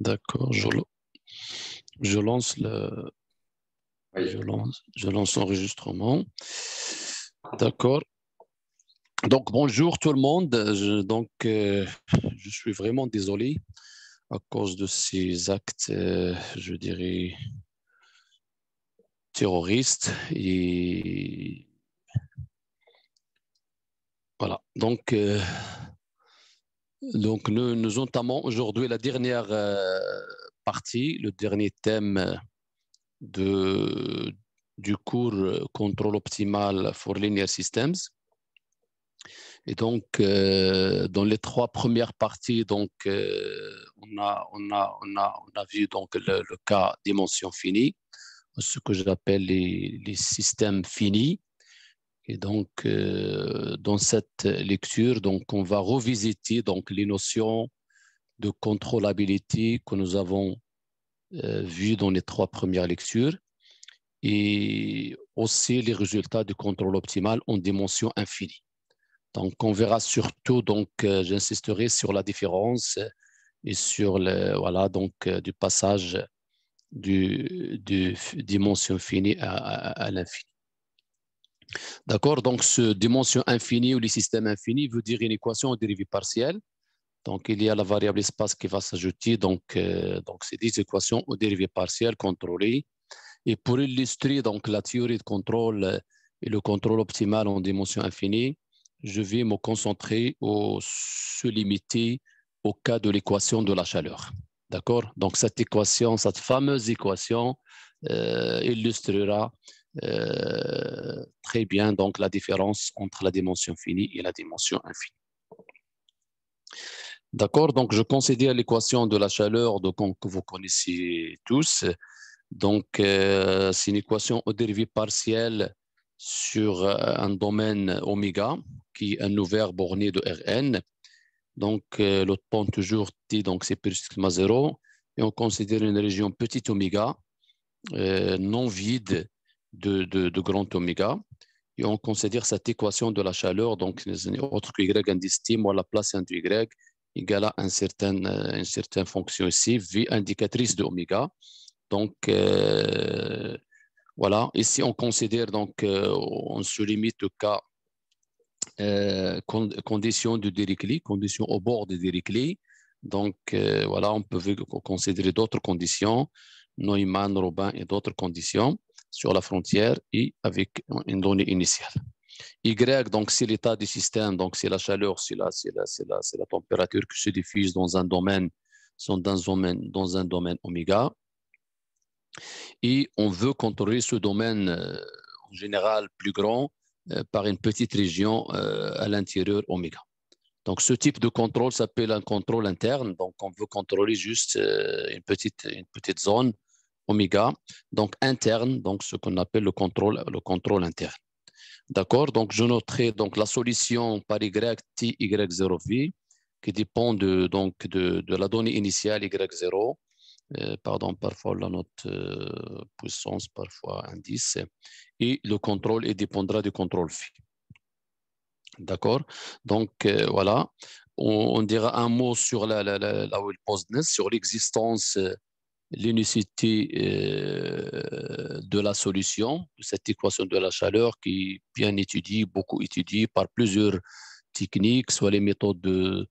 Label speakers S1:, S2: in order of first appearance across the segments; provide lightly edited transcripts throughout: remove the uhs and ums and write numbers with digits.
S1: D'accord, je lance
S2: Oui.
S1: je lance l'enregistrement. D'accord. Donc, bonjour tout le monde. Je suis vraiment désolé à cause de ces actes, je dirais, terroristes. Et voilà. Donc nous entamons aujourd'hui la dernière partie, le dernier thème de, du cours Contrôle optimal for Linear Systems. Et donc, dans les trois premières parties, on a vu donc le cas dimension finie, ce que j'appelle les systèmes finis. Et donc, dans cette lecture, donc, on va revisiter donc, les notions de contrôlabilité que nous avons vues dans les trois premières lectures et aussi les résultats du contrôle optimal en dimension infinie. Donc, on verra surtout, j'insisterai sur la différence et sur du passage du dimension finie à l'infini. D'accord? Donc, ce dimension infinie ou les systèmes infinis veut dire une équation en dérivée partielle. Donc, il y a la variable espace qui va s'ajouter. Donc c'est des équations aux dérivées partielles contrôlées. Et pour illustrer donc, la théorie de contrôle et le contrôle optimal en dimension infinie, je vais me concentrer se limiter au cas de l'équation de la chaleur. D'accord? Donc, cette fameuse équation illustrera très bien donc, la différence entre la dimension finie et la dimension infinie. D'accord, donc je considère l'équation de la chaleur que vous connaissez tous. Donc, c'est une équation aux dérivées partielles sur un domaine oméga, qui est un ouvert borné de Rn. Donc, le temps toujours T, donc c'est plus sigma 0. Et on considère une région petit oméga, non vide de grand oméga. Et on considère cette équation de la chaleur, donc autre que y indice T moins la place de y égale à une certaine fonction ici, V indicatrice de oméga. Donc, voilà. Ici, on considère, on se limite au cas condition de Dirichlet, condition au bord de Dirichlet. Donc, voilà, on peut considérer d'autres conditions, Neumann, Robin et d'autres conditions sur la frontière et avec une donnée initiale. Y, donc, c'est l'état du système, donc c'est la chaleur, c'est la température qui se diffuse dans un domaine oméga. Et on veut contrôler ce domaine en général plus grand par une petite région à l'intérieur oméga. Donc, ce type de contrôle s'appelle un contrôle interne. Donc, on veut contrôler juste une petite zone oméga, donc interne, donc ce qu'on appelle le contrôle interne. D'accord? Donc, je noterai donc la solution par Y, T, Y0V, qui dépend de la donnée initiale Y0. Parfois la note puissance, parfois indice. Et le contrôle dépendra du contrôle phi. D'accord? Donc, voilà. On dira un mot sur la will posedness, sur l'existence, l'unicité de la solution, de cette équation de la chaleur qui est bien étudiée, beaucoup étudiée par plusieurs techniques, soit les méthodes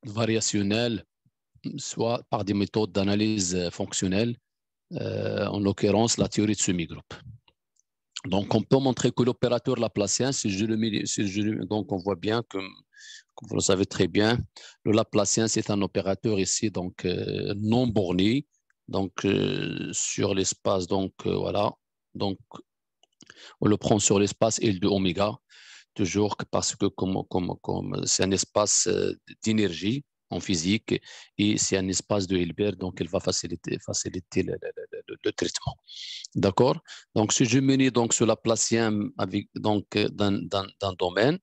S1: variationnelles, soit par des méthodes d'analyse fonctionnelle, en l'occurrence la théorie de semi-groupe. Donc, on peut montrer que l'opérateur laplacien, donc on voit bien que, comme vous le savez très bien, le laplacien, c'est un opérateur ici, donc non borné, donc sur l'espace, voilà, donc on le prend sur l'espace L de oméga, toujours parce que comme c'est un espace d'énergie en physique et c'est un espace de Hilbert, donc il va faciliter le traitement. D'accord? Donc, si je mets donc ce laplacien avec, d'un domaine,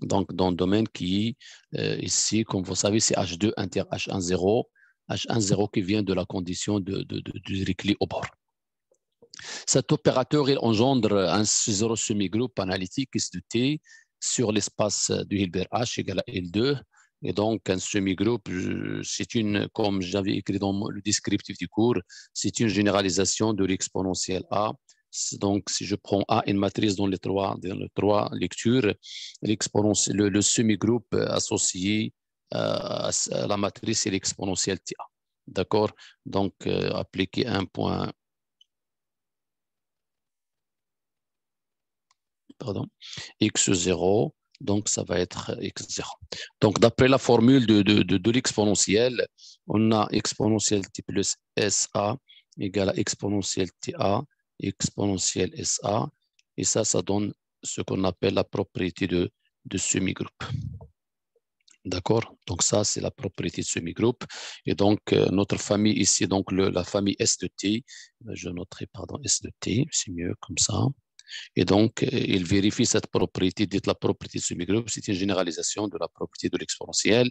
S1: donc dans le domaine qui ici, comme vous savez, c'est H2 inter H10, H10 qui vient de la condition de Dirichlet au bord. Cet opérateur, il engendre un zéro semi-groupe analytique qui se T sur l'espace de Hilbert H égale à L2. Et donc, un semi-groupe, c'est une, comme j'avais écrit dans le descriptif du cours, c'est une généralisation de l'exponentielle A. Donc, si je prends A, une matrice dans les trois lectures, le semi-groupe associé à la matrice, c'est l'exponentielle TA. D'accord? Donc, appliquer un point, pardon, x0, donc ça va être x0. Donc, d'après la formule de l'exponentielle, on a exponentielle t plus SA égale à exponentielle TA, exponentielle SA, et ça donne ce qu'on appelle la propriété de semi-groupe. D'accord? Donc, ça, c'est la propriété de semi-groupe. Et donc, notre famille ici, donc la famille S de T, je noterai, pardon, S de T, c'est mieux comme ça. Et donc, il vérifie cette propriété, dite la propriété de semi-groupe, c'est une généralisation de la propriété de l'exponentielle,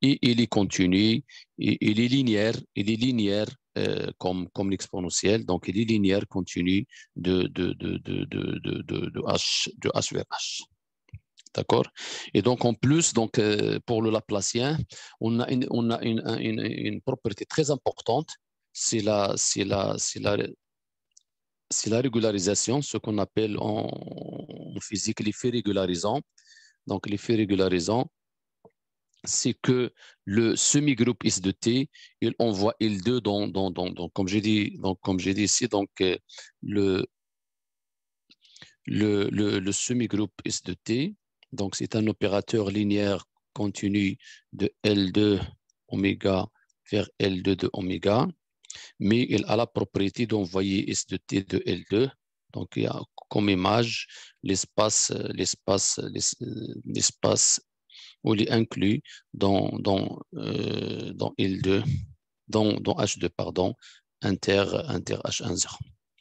S1: et il est continu, et il est linéaire comme l'exponentielle, donc il est linéaire continu de H vers H. D'accord? Et donc, en plus, donc, pour le Laplacien, on a une propriété très importante, c'est la régularisation, ce qu'on appelle en physique l'effet régularisant. Donc, l'effet régularisant, c'est que le semi-groupe S de T, il envoie L2 comme j'ai dit, ici, donc le semi-groupe S de T, donc c'est un opérateur linéaire continu de L2 oméga vers L2 de oméga, mais il a la propriété d'envoyer S de T de L2. Donc, il y a comme image l'espace où il est inclus dans L2, dans H2, pardon, inter H10,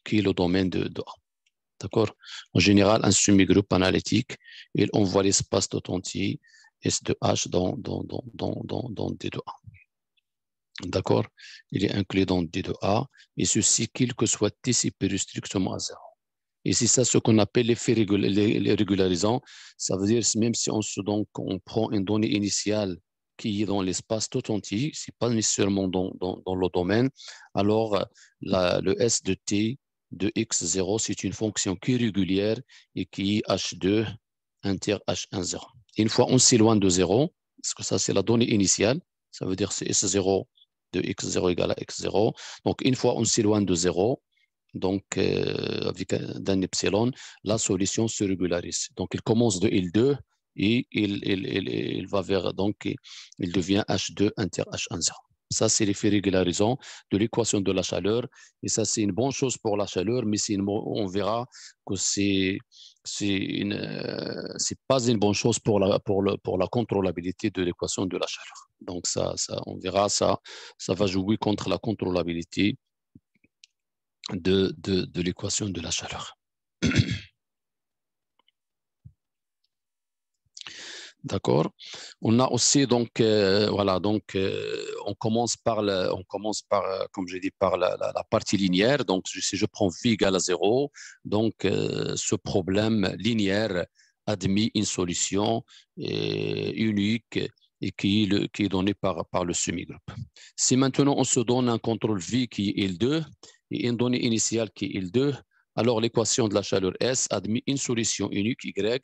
S1: qui est le domaine de A. D'accord? En général, un semi-groupe analytique, il envoie l'espace tout entier S de H dans D2A. D'accord? Il est inclus dans D2A, et ceci, quel que soit T supérieur strictement à 0. Et c'est ça ce qu'on appelle l'effet régularisant. Ça veut dire même si on prend une donnée initiale qui est dans l'espace tout entier, ce n'est pas nécessairement dans le domaine, alors le S de T de x0, c'est une fonction qui est régulière et qui est H2 inter H10. Une fois on s'éloigne de 0, parce que ça c'est la donnée initiale, ça veut dire c'est S0 de x0 égale à x0. Donc une fois on s'éloigne de 0, donc avec d'un epsilon, la solution se régularise. Donc il commence de L2 et il va vers, donc il devient H2 inter H10. Ça, c'est l'effet régularisant de l'équation de la chaleur. Et ça, c'est une bonne chose pour la chaleur, mais on verra que c'est pas une bonne chose pour la contrôlabilité de l'équation de la chaleur. Donc, on verra, ça va jouer contre la contrôlabilité de l'équation de la chaleur. D'accord. On a aussi donc voilà, donc on commence par comme j'ai dit par la partie linéaire. Donc si je prends v égale à 0, donc ce problème linéaire admet une solution unique et qui est donné par le semi-groupe. Si maintenant on se donne un contrôle v qui est L2 et une donnée initiale qui est L2, alors l'équation de la chaleur S admet une solution unique Y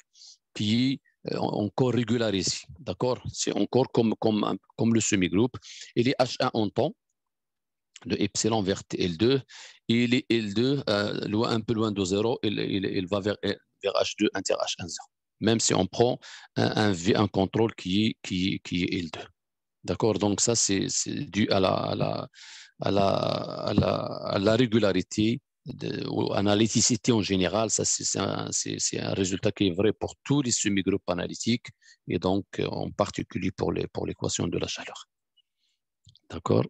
S1: qui est encore régularisé, d'accord? C'est encore comme le semi-groupe. Il est H1 en temps, de epsilon vers L2, et il est L2 un peu loin de 0, il va vers H2 inter H10, même si on prend un contrôle qui est L2. D'accord? Donc ça, c'est dû à la régularité à l'analyticité en général. Ça, c'est un résultat qui est vrai pour tous les semi-groupes analytiques et donc en particulier pour l'équation de la chaleur. D'accord?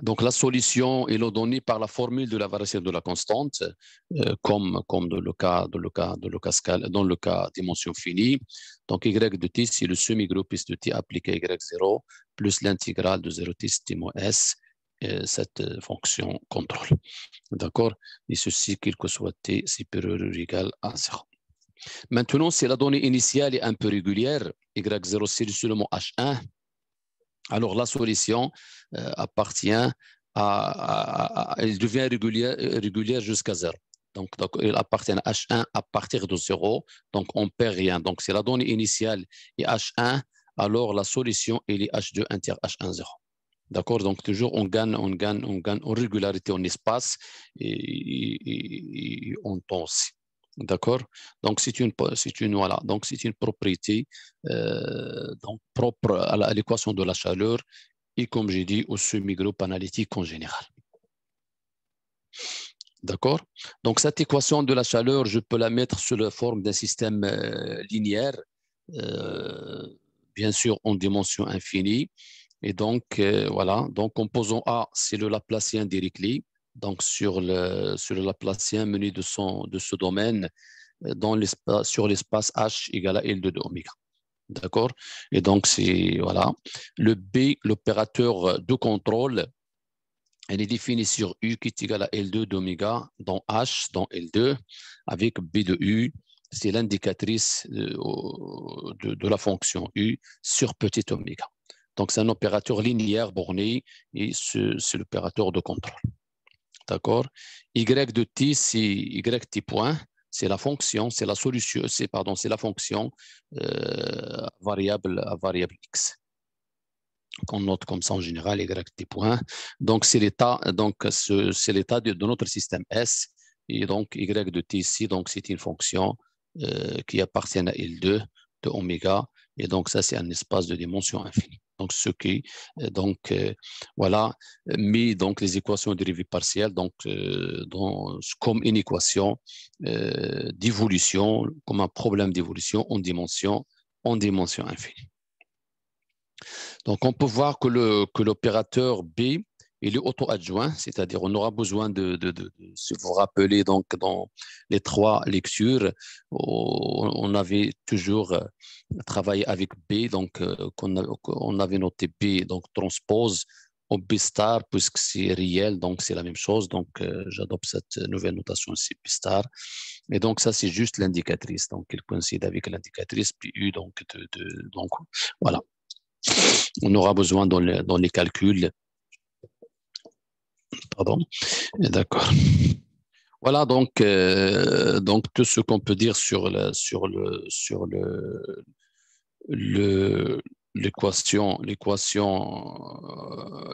S1: Donc la solution est donnée par la formule de la variation de la constante, comme dans le cas dimension finie. Donc y de t, c'est le semi-groupe S de t appliqué à y0 plus l'intégrale de 0t moins s, cette fonction contrôle. D'accord? Et ceci, quel que soit t supérieur ou égal à 0. Maintenant, si la donnée initiale est un peu régulière, Y0 c'est seulement H1, alors la solution appartient elle devient régulière jusqu'à 0. Donc, elle appartient à H1 à partir de 0, donc on ne perd rien. Donc, si la donnée initiale est H1, alors la solution elle est H2 inter H1, 0. D'accord? Donc, toujours, on gagne en régularité en espace et en temps aussi. D'accord? Donc, c'est une propriété donc propre à l'équation de la chaleur et, comme j'ai dit, au semi-groupe analytique en général. D'accord? Donc, cette équation de la chaleur, je peux la mettre sous la forme d'un système linéaire, bien sûr en dimension infinie. Et donc, voilà. Donc, composant A, c'est le Laplacien d'Dirichlet. Donc, sur le Laplacien mené de ce domaine sur l'espace H égale à L2 de oméga. D'accord? Et donc, c'est, voilà. Le B, l'opérateur de contrôle, elle est définie sur U qui est égal à L2 d'oméga dans H, dans L2, avec B de U, c'est l'indicatrice de la fonction U sur petit oméga. Donc, c'est un opérateur linéaire borné et c'est l'opérateur de contrôle. D'accord? Y de t, c'est Y point, c'est la fonction, c'est la solution, c'est la fonction variable x. Qu'on note comme ça en général, y point. Donc, c'est l'état de notre système S. Et donc, y de t ici, donc c'est une fonction qui appartient à L2 de oméga. Et donc, ça, c'est un espace de dimension infinie. Donc, voilà, mis donc les équations dérivées partielles donc, comme une équation d'évolution, comme un problème d'évolution en dimension infinie. Donc, on peut voir que l'opérateur B, il est auto-adjoint, c'est-à-dire on aura besoin si vous vous rappelez, donc, dans les 3 lectures, on avait toujours travaillé avec B, donc on avait noté B, donc transpose au B star, puisque c'est réel, donc c'est la même chose. Donc, j'adopte cette nouvelle notation ici, B star. Et donc, ça, c'est juste l'indicatrice. Donc, il coïncide avec l'indicatrice, puis U, donc voilà. On aura besoin dans les calculs. Pardon. D'accord. Voilà donc tout ce qu'on peut dire sur l'équation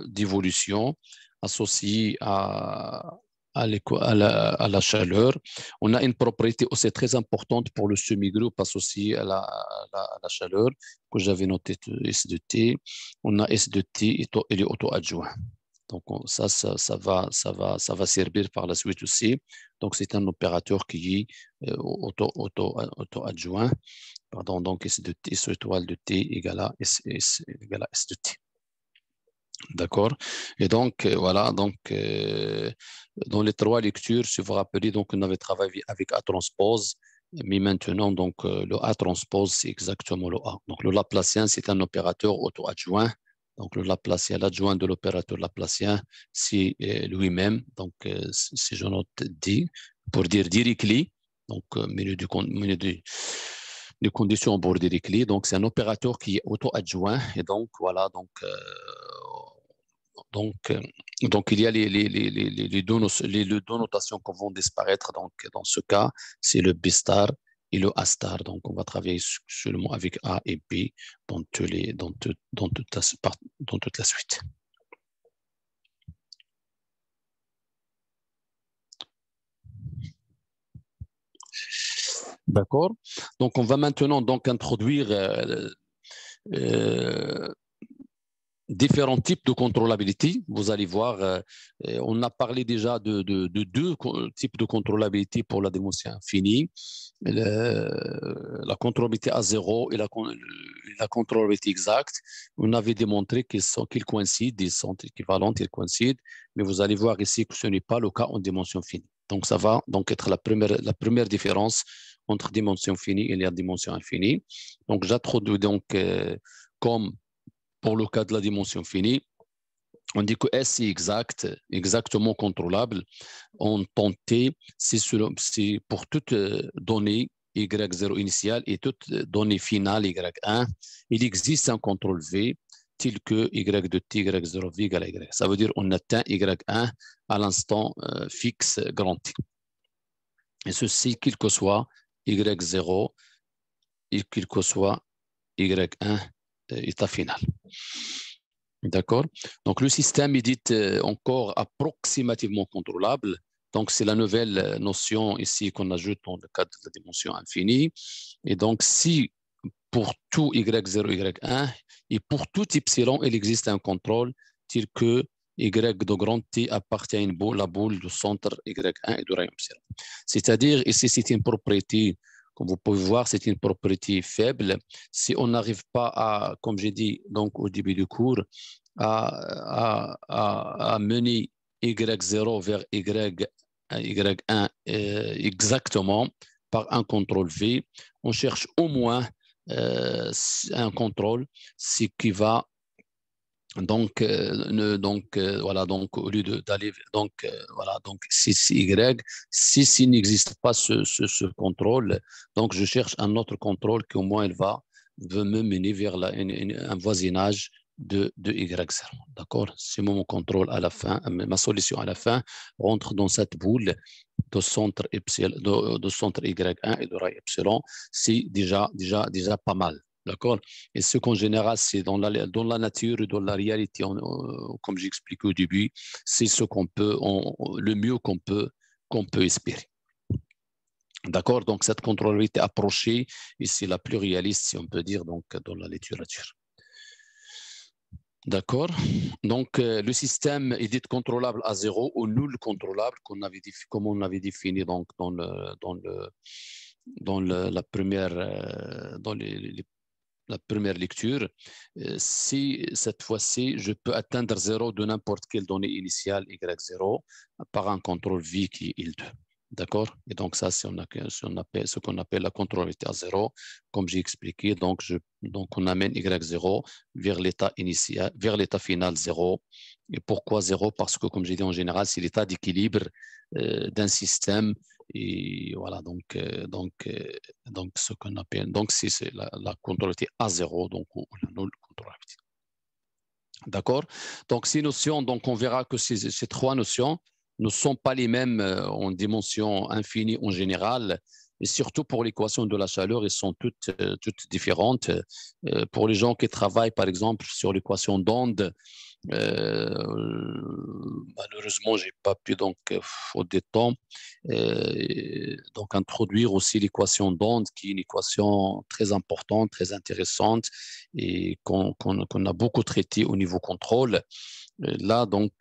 S1: d'évolution associée à la chaleur. On a une propriété aussi très importante pour le semi-groupe associé à la chaleur que j'avais noté S de T. On a S de T, il est auto-adjoint. Donc, ça va servir par la suite aussi. Donc, c'est un opérateur qui est auto-adjoint. Pardon, donc S de T, S étoile de T égale à S de T. D'accord? Et donc, voilà, donc, dans les 3 lectures, si vous vous rappelez, donc, on avait travaillé avec A transpose, mais maintenant, donc, le A transpose, c'est exactement le A. Donc, le Laplacien, c'est un opérateur auto-adjoint. Donc, le Laplacien, l'adjoint de l'opérateur Laplacien, c'est lui-même. Donc, si je note D, pour dire Dirichlet, donc, milieu de conditions pour Dirichlet. Donc, c'est un opérateur qui est auto-adjoint. Et donc, voilà, donc, il y a les deux notations qui vont disparaître. Donc, dans ce cas, c'est le B star et le A star. Donc, on va travailler seulement avec A et B dans toute la suite. D'accord. Donc, on va maintenant donc introduire différents types de contrôlabilité. Vous allez voir, on a parlé déjà de 2 types de contrôlabilité pour la dimension infinie. La contrôlabilité à 0 et la contrôlabilité exacte. On avait démontré qu'ils coïncident, ils sont équivalents, ils coïncident, mais vous allez voir ici que ce n'est pas le cas en dimension finie. Donc, ça va donc être la première différence entre dimension finie et la dimension infinie. Donc, j'introduis donc comme pour le cas de la dimension finie, on dit que S est exactement contrôlable. En temps T, c'est pour toute donnée Y0 initial et toute donnée finale Y1, il existe un contrôle V tel que Y de t, Y0 V égale Y. Ça veut dire qu'on atteint Y1 à l'instant fixe grand T. Et ceci, quel que soit Y0 et quel que soit Y1 état final. D'accord? Donc, le système est dit encore approximativement contrôlable. Donc, c'est la nouvelle notion ici qu'on ajoute dans le cadre de la dimension infinie. Et donc, si pour tout Y0, Y1 et pour tout epsilon, il existe un contrôle tel que Y de grand T appartient à une boule, la boule du centre Y1 et du rayon epsilon. C'est-à-dire, ici, c'est une propriété, comme vous pouvez voir, c'est une propriété faible. Si on n'arrive pas à, comme j'ai dit donc au début du cours, à mener Y0 vers Y1 exactement par un contrôle V, on cherche au moins un contrôle, ce qui va donc, voilà, donc au lieu d'aller, donc, voilà, donc si Y, si s'il n'existe pas ce contrôle, donc je cherche un autre contrôle qui au moins il va me mener vers un voisinage de Y0. D'accord? Si mon contrôle à la fin, ma solution à la fin rentre dans cette boule de centre epsilon, de centre Y1 et de rayon epsilon, c'est déjà pas mal. D'accord? Et ce qu'en général, c'est dans la nature et dans la réalité, comme j'expliquais au début, c'est ce qu'on peut, le mieux qu'on peut espérer. D'accord? Donc, cette contrôlabilité approchée, et c'est la plus réaliste, si on peut dire, donc, dans la littérature. D'accord. Donc, le système est dit contrôlable à zéro ou nul contrôlable, comme on avait défini donc, dans la première, la première lecture. Si cette fois-ci, je peux atteindre zéro de n'importe quelle donnée initiale Y0 par un contrôle V qui est L2. D'accord? Et donc, ça, c'est ce qu'on appelle la contrôlabilité à zéro. Comme j'ai expliqué, donc on amène Y0 vers l'état initial, vers l'état final 0. Et pourquoi 0? Parce que, comme j'ai dit en général, c'est l'état d'équilibre d'un système. Et voilà, donc ce qu'on appelle, donc c'est la contrôlabilité à zéro, donc ou la nulle contrôlabilité. D'accord? Donc, ces notions, donc on verra que ces trois notions ne sont pas les mêmes en dimension infinie en général, et surtout pour l'équation de la chaleur, elles sont toutes différentes. Pour les gens qui travaillent, par exemple, sur l'équation d'onde, malheureusement, j'ai pas pu donc faute de temps donc introduire aussi l'équation d'onde qui est une équation très importante, très intéressante et qu'on a beaucoup traité au niveau contrôle. Là, donc,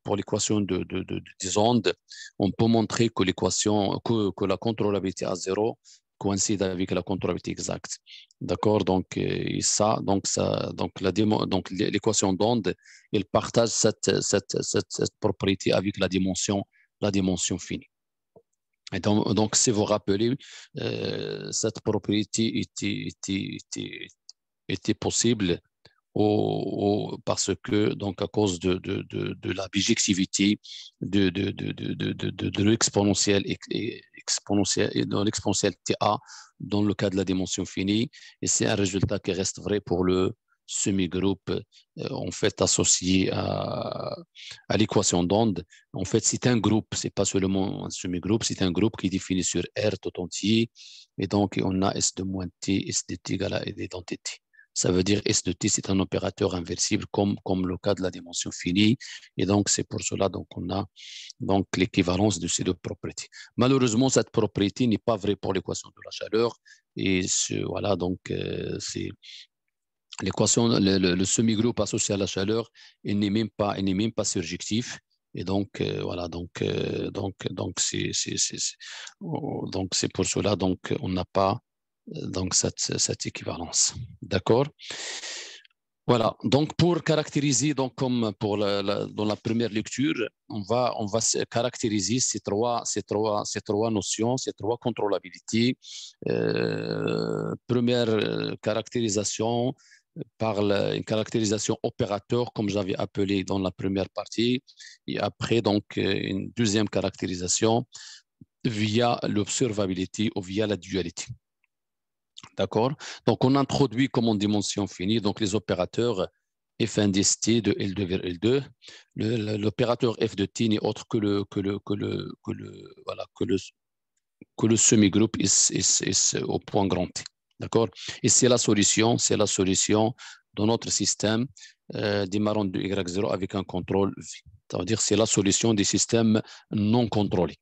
S1: pour l'équation des ondes, on peut montrer que que la contrôlabilité à zéro coïncide avec la contrôlabilité exacte. D'accord? Donc, donc l'équation d'onde, elle partage cette propriété avec la dimension finie. Et donc, si vous rappelez, cette propriété était possible parce que, donc, à cause de la bijectivité de l'exponentielle dans l'exponentielle TA dans le cas de la dimension finie, et c'est un résultat qui reste vrai pour le semi-groupe en fait associé à l'équation d'onde. En fait, c'est un groupe, c'est pas seulement un semi-groupe, c'est un groupe qui est défini sur R tout entier, et donc on a S de moins T, S de T égale à identité T. Ça veut dire S de T, c'est un opérateur inversible comme le cas de la dimension finie. Et donc, c'est pour cela qu'on a donc l'équivalence de ces deux propriétés. Malheureusement, cette propriété n'est pas vraie pour l'équation de la chaleur. Et voilà, donc, c'est l'équation, le semi-groupe associé à la chaleur, il n'est même pas surjectif. Et donc, voilà, donc c'est pour cela on n'a pas donc cette équivalence. D'accord? Voilà, donc pour caractériser, donc comme dans la première lecture, on va caractériser ces trois notions, ces trois contrôlabilités. Première caractérisation par une caractérisation opérateur, comme j'avais appelé dans la première partie, et après donc une deuxième caractérisation via l'observability ou via la dualité. D'accord? Donc, on introduit comme en dimension finie donc les opérateurs f indice t de L2 vers L2. L'opérateur f de t n'est autre que le semi-groupe au point grand T. D'accord? Et c'est la solution de notre système démarrant de Y0 avec un contrôle V. Ça veut dire que c'est la solution des systèmes non contrôlés.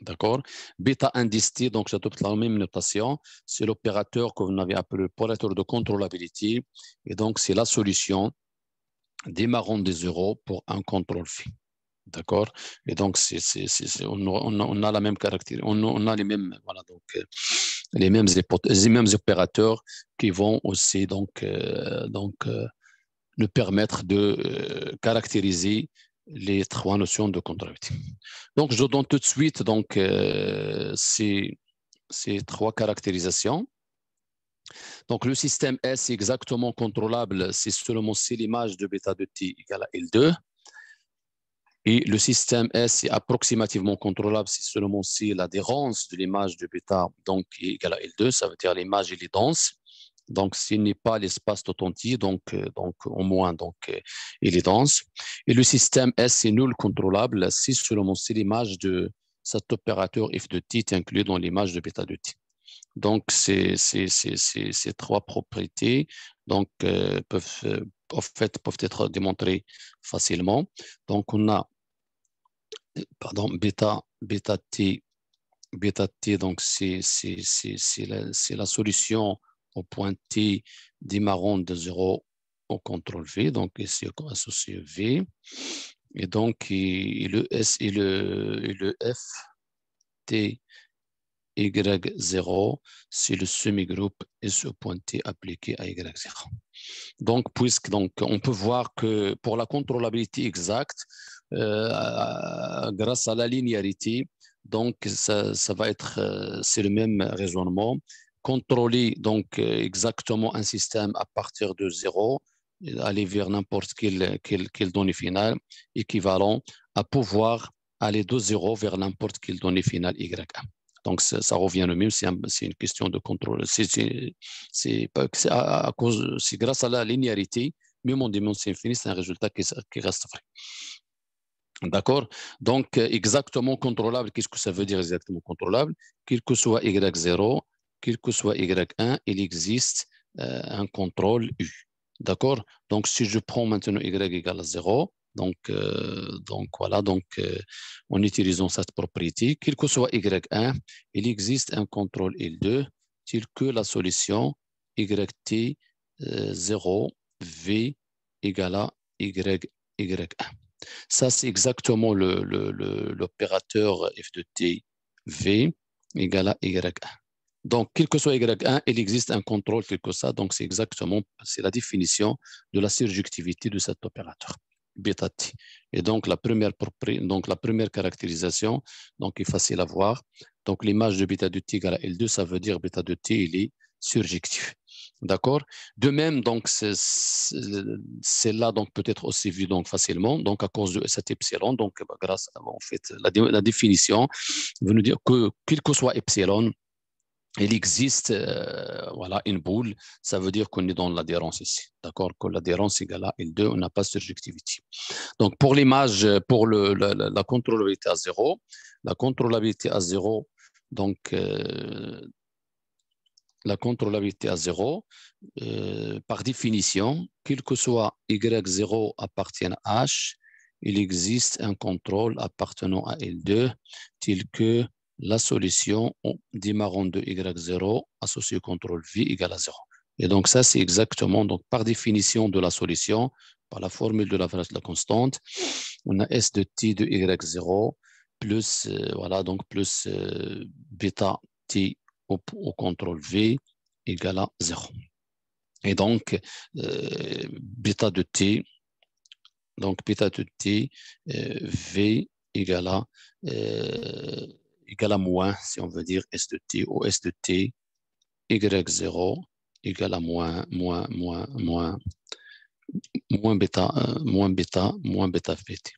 S1: D'accord? Bêta indice T, donc j'adopte la même notation, c'est l'opérateur que vous avez appelé l'opérateur de contrôlabilité. Et donc, c'est la solution démarrant des euros pour un contrôle V. D'accord? Et donc, on a la même caractéristique, on a les mêmes, voilà, donc, les mêmes opérateurs qui vont aussi nous permettre de caractériser les trois notions de contrôlabilité. Donc, je donne tout de suite donc, ces trois caractérisations. Donc, le système S est exactement contrôlable, c'est seulement si l'image de bêta de t égale à L2. Et le système S est approximativement contrôlable si seulement si l'adhérence de l'image de bêta donc, est égale à L2, ça veut dire l'image est dense. Donc, s'il n'est pas l'espace d'authentique, donc au moins, il est dense. Et le système S est nul contrôlable si seulement si l'image de cet opérateur f de t est inclus dans l'image de bêta de t. Donc, ces trois propriétés donc, peuvent être démontrées facilement. Donc, on a bêta t, donc c'est la solution au point t démarrant de 0 au contrôle V, donc ici associé V, et donc et le S et le F t Y0, c'est le semi-groupe et ce point T appliqué à Y0. Donc, on peut voir que pour la contrôlabilité exacte, grâce à la linéarité, donc ça va être, c'est le même raisonnement. Contrôler donc exactement un système à partir de 0, aller vers n'importe quelle donnée finale, équivalent à pouvoir aller de 0 vers n'importe quelle donnée finale Y1. Donc, ça revient le même, c'est une question de contrôle. C'est grâce à la linéarité, même en dimension infinie, c'est un résultat qui reste vrai. D'accord? Donc, exactement contrôlable, qu'est-ce que ça veut dire exactement contrôlable? Quel que soit Y0, quel que soit Y1, il existe un contrôle U. D'accord? Donc, si je prends maintenant Y égale à 0, donc voilà, en utilisant cette propriété, quel que soit Y1, il existe un contrôle L2 tel que la solution YT 0 V égale à Y1. Ça, c'est exactement l'opérateur f de t v égale à y1. Donc, quel que soit y1, il existe un contrôle tel que ça. Donc, c'est la définition de la surjectivité de cet opérateur, bêta t. Et donc, la première caractérisation donc, est facile à voir. Donc, l'image de bêta de t égale à L2, ça veut dire bêta de t, il est surjectif. D'accord? De même, donc, celle-là donc, peut être aussi vue donc, facilement, donc à cause de cet epsilon. Donc, grâce à en fait, la définition, veut nous dire que quel que soit epsilon, il existe voilà, une boule, ça veut dire qu'on est dans l'adhérence ici. D'accord? Que l'adhérence égale à L2, on n'a pas de surjectivité. Donc, pour l'image, pour la contrôlabilité à 0, la contrôlabilité à 0, donc, la contrôlabilité à 0, par définition, quel que soit Y0 appartienne à H, il existe un contrôle appartenant à L2, tel que la solution démarrant de Y0 associée au contrôle V égale à 0. Et donc ça, c'est exactement, donc par définition de la solution, par la formule de la variance de la constante, on a S de T de Y0 plus, voilà, donc plus bêta T au contrôle V égale à 0. Et donc, bêta de T, donc bêta de T, V égale à moins, si on veut dire S de T, ou S de T, Y0 égale à moins moins bêta ft.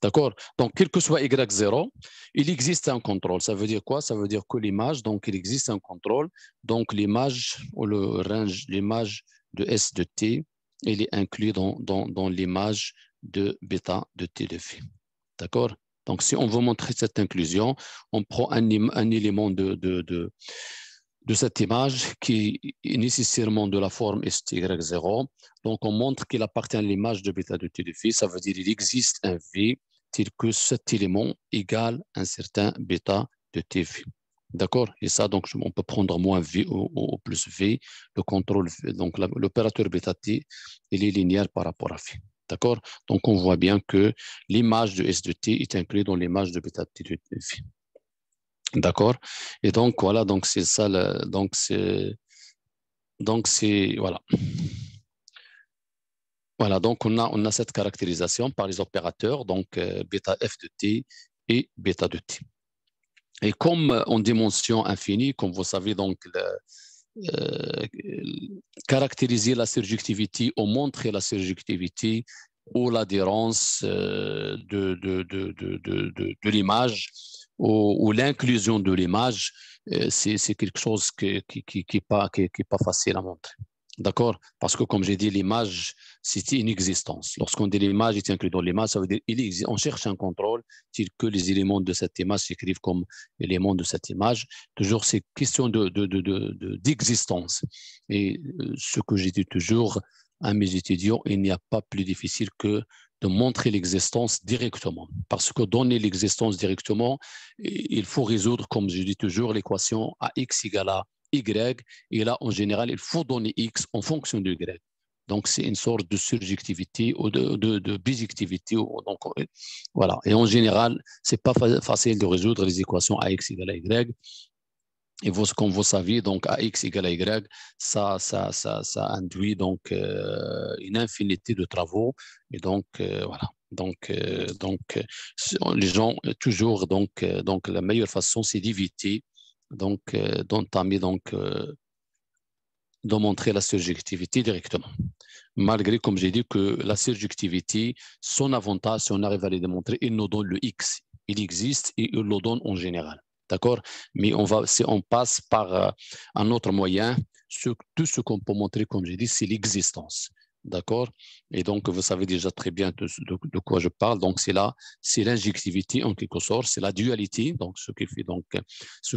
S1: D'accord? Donc, quel que soit y0, il existe un contrôle. Ça veut dire quoi? Ça veut dire que l'image, donc il existe un contrôle. Donc, l'image ou le range, l'image de S de t, il est inclus dans l'image de bêta de t de phi. D'accord? Donc, si on veut montrer cette inclusion, on prend un élément de cette image qui est nécessairement de la forme STY0. Donc, on montre qu'il appartient à l'image de bêta de t de phi. Ça veut dire qu'il existe un V tel que cet élément égale un certain bêta de t phi. D'accord? Et ça, donc, on peut prendre moins V ou plus V, le contrôle, donc l'opérateur bêta t, il est linéaire par rapport à phi. D'accord? Donc, on voit bien que l'image de S de t est inclue dans l'image de bêta t de phi. D'accord? Et donc, voilà, donc c'est ça, voilà. Voilà, donc on a cette caractérisation par les opérateurs, donc bêta f de t et bêta de t. Et comme en dimension infinie, comme vous savez, donc, caractériser la surjectivité ou montrer la surjectivité ou l'adhérence de l'image ou l'inclusion de l'image, c'est quelque chose qui n'est pas facile à montrer. D'accord? Parce que, comme j'ai dit, l'image, c'est une existence. Lorsqu'on dit l'image est inclue dans l'image, ça veut dire on cherche un contrôle tel que les éléments de cette image s'écrivent comme éléments de cette image. Toujours, c'est question d'existence. Et ce que j'ai dit toujours à mes étudiants, il n'y a pas plus difficile que de montrer l'existence directement. Parce que donner l'existence directement, il faut résoudre, comme je dis toujours, l'équation AX égale à Y. Et là, en général, il faut donner X en fonction de Y. Donc, c'est une sorte de surjectivité ou de bijectivité. Donc, voilà. Et en général, c'est pas facile de résoudre les équations AX égale à Y. Et vous, comme vous savez, donc AX égale à Y, ça induit donc une infinité de travaux. Et donc, voilà. Donc, les gens, toujours, donc la meilleure façon, c'est d'éviter d'entamer de montrer la surjectivité directement. Malgré, comme j'ai dit, que la surjectivité, son avantage, si on arrive à le démontrer, il nous donne le X. Il existe et il le donne en général. D'accord? Mais si on passe par un autre moyen, tout ce qu'on peut montrer, comme j'ai dit, c'est l'existence. D'accord? Et donc, vous savez déjà très bien de quoi je parle. Donc, c'est l'injectivité en quelque sorte, c'est la dualité. Donc, ce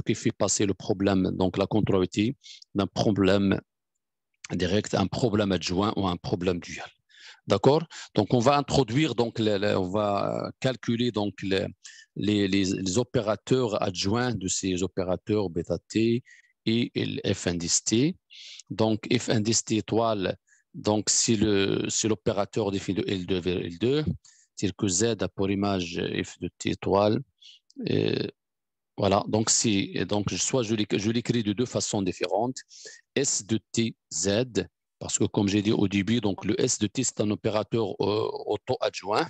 S1: qui fait passer le problème, donc la contrariété d'un problème direct, un problème adjoint ou un problème dual. D'accord? Donc, on va introduire, donc, on va calculer donc les opérateurs adjoints de ces opérateurs bêta t et f indice t. Donc, f indice t étoile, donc, c'est l'opérateur défini de L2 vers L2, c'est que Z a pour image f de t étoile. Voilà, donc soit je l'écris de deux façons différentes. S de t z, parce que comme j'ai dit au début, donc le S de t c'est un opérateur auto-adjoint.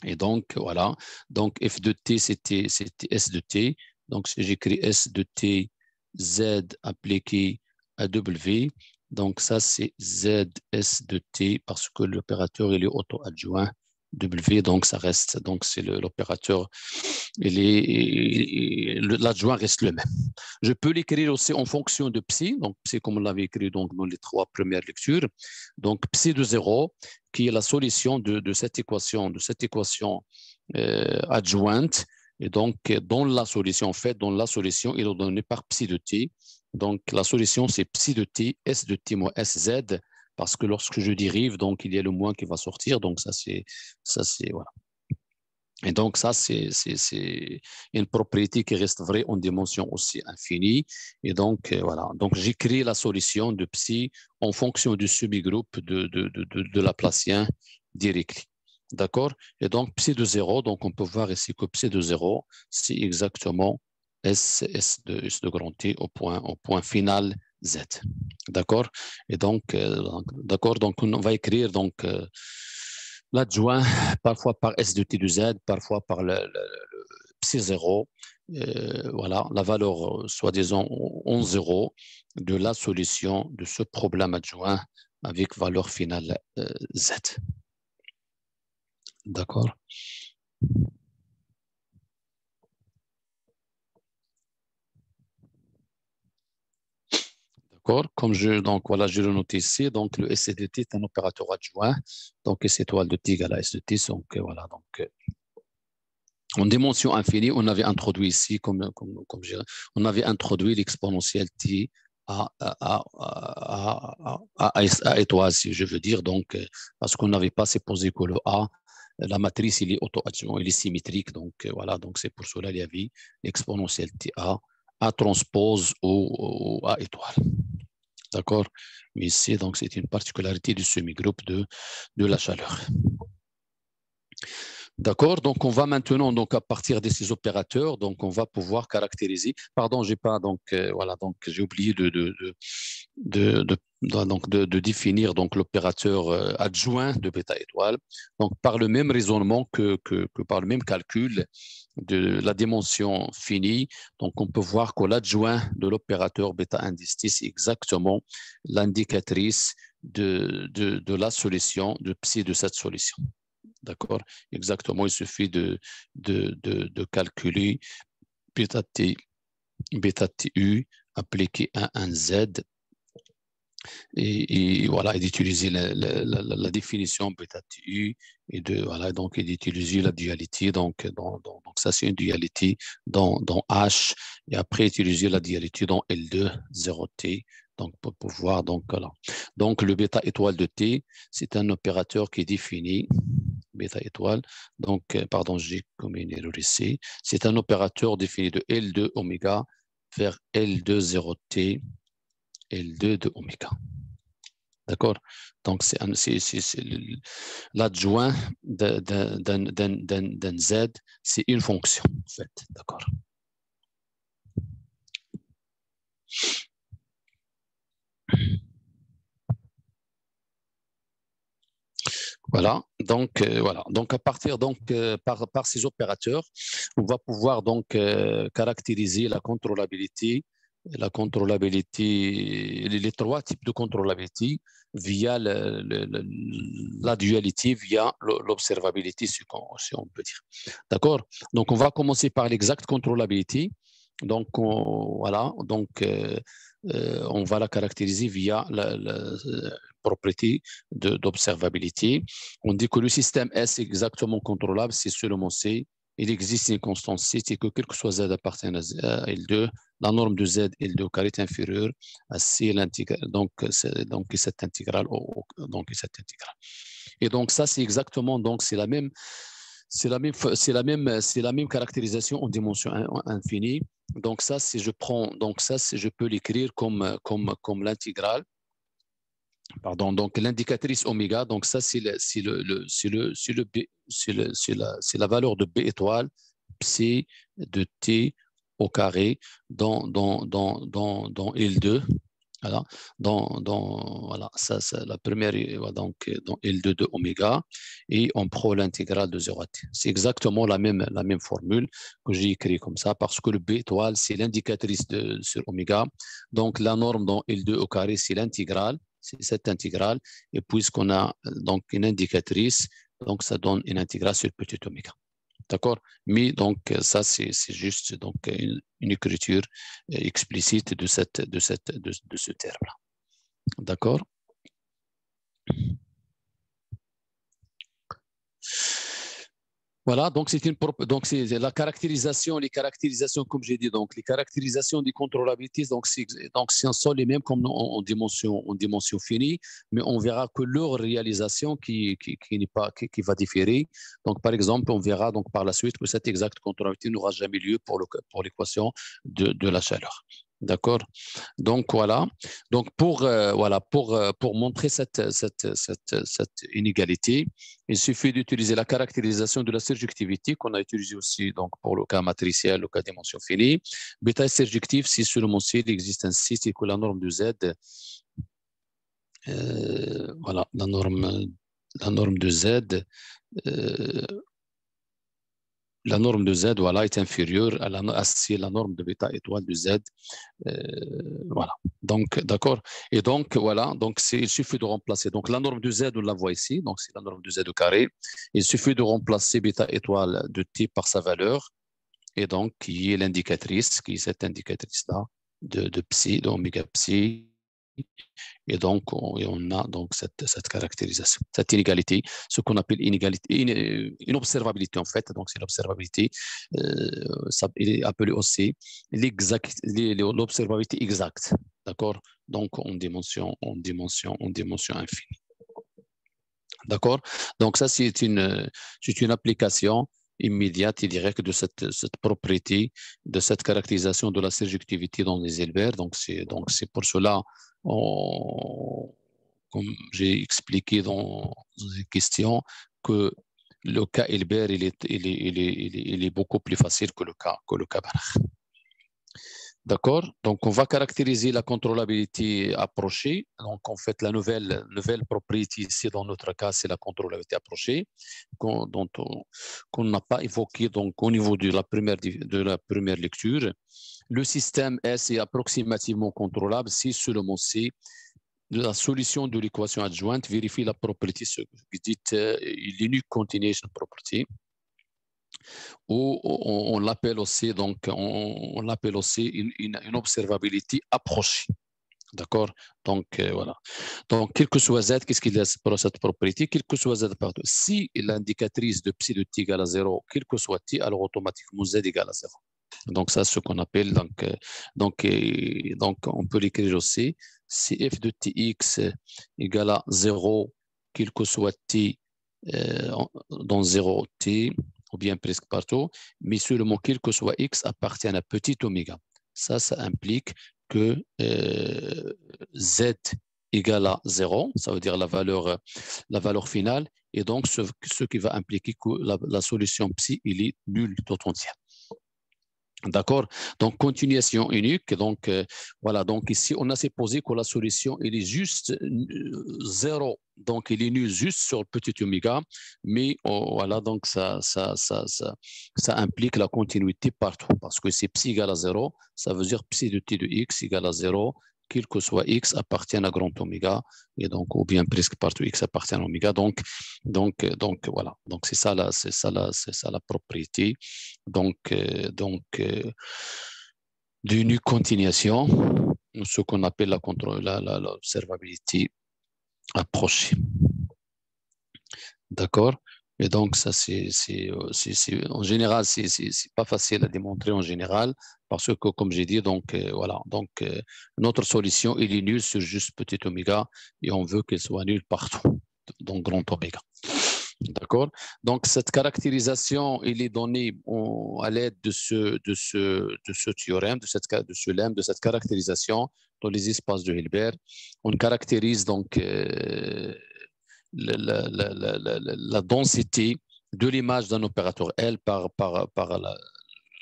S1: Et donc voilà, donc f de t c'était S de t. Donc si j'écris S de t z appliqué à W, donc ça c'est Z S de t parce que l'opérateur il est auto-adjoint. W, donc ça reste, donc c'est l'opérateur, l'adjoint reste le même. Je peux l'écrire aussi en fonction de psi, donc psi comme on l'avait écrit donc, dans les 3 premières lectures, donc psi de 0, qui est la solution de cette équation, adjointe, et donc dans la solution, en fait, dans la solution, il est donné par psi de t, donc la solution c'est psi de t, S de t moins SZ, parce que lorsque je dérive, donc il y a le moins qui va sortir, donc ça c'est voilà. Et donc ça c'est une propriété qui reste vraie en dimension aussi infinie. Et donc voilà, donc j'écris la solution de psi en fonction du subgroupe de Laplacien Dirichlet. D'accord? Et donc psi de 0, donc on peut voir ici que psi de 0, c'est exactement S de grand T au point final Z. D'accord? Et donc, d'accord, donc on va écrire donc l'adjoint parfois par S de T de Z, parfois par le psi 0. Voilà, la valeur soi-disant en 0 de la solution de ce problème adjoint avec valeur finale Z. D'accord. Comme donc voilà, je le note ici. Donc, le SCDT est un opérateur adjoint. Donc, S étoile de T égale à S de T. Donc, voilà. Donc, en dimension infinie, on avait introduit ici, on avait introduit l'exponentielle T à étoile, si je veux dire. Donc, parce qu'on n'avait pas supposé que le A, la matrice, il est auto-adjoint, il est symétrique. Donc, voilà. Donc, c'est pour cela qu'il y avait l'exponentielle T A transpose au A étoile. D'accord. Mais ici, donc, c'est une particularité du semi-groupe de la chaleur. D'accord. Donc, on va maintenant, donc, à partir de ces opérateurs, donc, on va pouvoir caractériser. Pardon, j'ai pas, donc, voilà, donc, j'ai oublié de définir donc l'opérateur adjoint de bêta étoile. Donc, par le même raisonnement que par le même calcul de la dimension finie, donc on peut voir que l'adjoint de l'opérateur bêta indice c'est exactement l'indicatrice de la solution, de psi de cette solution. D'accord. Exactement, il suffit de calculer bêta T, bêta TU appliqué à un Z et voilà, et d'utiliser la définition bêta TU et voilà, donc d'utiliser la dualité. Donc ça, c'est une dualité dans H et après utiliser la dualité dans L2, 0T. Donc, pour pouvoir, donc, voilà. Donc, le bêta étoile de T, c'est un opérateur qui est défini bêta étoile. Donc, pardon, j'ai commis une erreur ici. C'est un opérateur défini de L2 oméga vers L2 0T, L2 de oméga. D'accord. Donc, c'est l'adjoint d'un Z, c'est une fonction, en fait. D'accord. Voilà. Donc, voilà. Donc, à partir donc par ces opérateurs, on va pouvoir donc caractériser la contrôlabilité, les trois types de contrôlabilité via la dualité, via l'observabilité, si on peut dire. D'accord. Donc, on va commencer par l'exact contrôlabilité. Donc, voilà. Donc, on va la caractériser via la propriété d'observabilité. On dit que le système S est exactement contrôlable si seulement C, il existe une constante C, c'est que quel que soit Z appartient à L2, la norme de Z L2 au carré est inférieure à C, donc cette intégrale, Et donc ça, c'est exactement, donc c'est la même caractérisation en dimension infinie. Donc ça, si je prends, donc ça, je peux l'écrire comme l'intégrale. Pardon, donc l'indicatrice oméga, donc ça, c'est la valeur de B étoile, psi de T au carré dans L2. Voilà, voilà, ça la première, donc dans L2 de oméga, et on prend l'intégrale de 0 à T. C'est exactement la même formule que j'ai écrite comme ça, parce que le B étoile, c'est l'indicatrice sur oméga. Donc la norme dans L2 au carré, c'est l'intégrale, c'est cette intégrale, et puisqu'on a donc une indicatrice, donc ça donne une intégrale sur petit oméga. D'accord. Mais donc, ça, c'est juste donc, une écriture explicite de ce terme-là. D'accord. Voilà, donc c'est la caractérisation, les caractérisations, comme j'ai dit, donc les caractérisations des contrôlabilités, donc ce sont les mêmes comme en dimension finie, mais on verra que leur réalisation qui va différer. Donc par exemple, on verra donc par la suite que cette exacte contrôlabilité n'aura jamais lieu pour l'équation de la chaleur. D'accord. Donc voilà. Donc pour montrer cette inégalité, il suffit d'utiliser la caractérisation de la surjectivité qu'on a utilisée aussi donc pour le cas matriciel, le cas dimension finie. Bêta est surjectif si seulement s'il existe un C, c'est que la norme de Z, voilà, la norme de Z, la norme de Z voilà, est inférieure à la norme de bêta étoile de Z. Voilà. Donc, d'accord. Et donc, voilà. Donc, il suffit de remplacer. Donc, la norme de Z, on la voit ici. Donc, c'est la norme de Z au carré. Il suffit de remplacer bêta étoile de T par sa valeur. Et donc, qui est l'indicatrice, qui est cette indicatrice-là de psi, d'oméga psi. Et donc, on a donc cette caractérisation, cette inégalité, ce qu'on appelle une observabilité en fait. Donc, c'est l'observabilité, il est appelé aussi l'observabilité exacte, d'accord? Donc, en dimension infinie. D'accord? Donc, ça, c'est une application immédiate et directe de cette propriété, de cette caractérisation de la surjectivité dans les Hilbert. Donc, c'est pour cela, comme j'ai expliqué dans une question, que le cas Hilbert, il est beaucoup plus facile que le cas Banach. D'accord? Donc, on va caractériser la contrôlabilité approchée. Donc, en fait, la nouvelle propriété ici, dans notre cas, c'est la contrôlabilité approchée, qu'on n'a pas évoquée donc, au niveau de la première lecture. Le système S est approximativement contrôlable si seulement si la solution de l'équation adjointe vérifie la propriété dite l'unique continuation property. Ou on l'appelle aussi, donc, on l'appelle aussi une observabilité approchée. D'accord? Donc, voilà. Donc, quel que soit Z, qu'est-ce qu'il laisse pour cette propriété? Quel que soit Z partout. Si l'indicatrice de psi de t égale à 0, quel que soit t, alors automatiquement Z égale à 0. Donc, ça, c'est ce qu'on appelle, donc, on peut l'écrire aussi. Si f de tx égale à 0, quel que soit t dans 0t, ou bien presque partout, mais seulement quel que soit x appartient à petit oméga. Ça implique que z égale à 0, ça veut dire la valeur finale, et donc ce qui va impliquer que la solution psi, il est nulle tout entière. D'accord? Donc, continuation unique. Donc, voilà. Donc, ici, on a supposé que la solution, elle est juste 0. Donc, il est nul juste sur le petit oméga. Mais, voilà, donc, ça implique la continuité partout. Parce que c'est psi égale à 0. Ça veut dire psi de t de x égale à 0. Quel que soit x appartient à grand oméga, et donc, ou bien presque partout x appartient à oméga. Donc voilà. Donc, c'est ça la propriété. Donc, d'une continuation, ce qu'on appelle l'observabilité approchée. D'accord? Et donc, ça, en général, c'est pas facile à démontrer en général, parce que, comme j'ai dit, donc, voilà. Donc, notre solution, elle est nulle sur juste petit oméga, et on veut qu'elle soit nulle partout, donc grand oméga. D'accord? Donc, cette caractérisation, elle est donnée à l'aide de ce théorème, de ce lemme, de cette caractérisation dans les espaces de Hilbert. On caractérise donc la densité de l'image d'un opérateur L par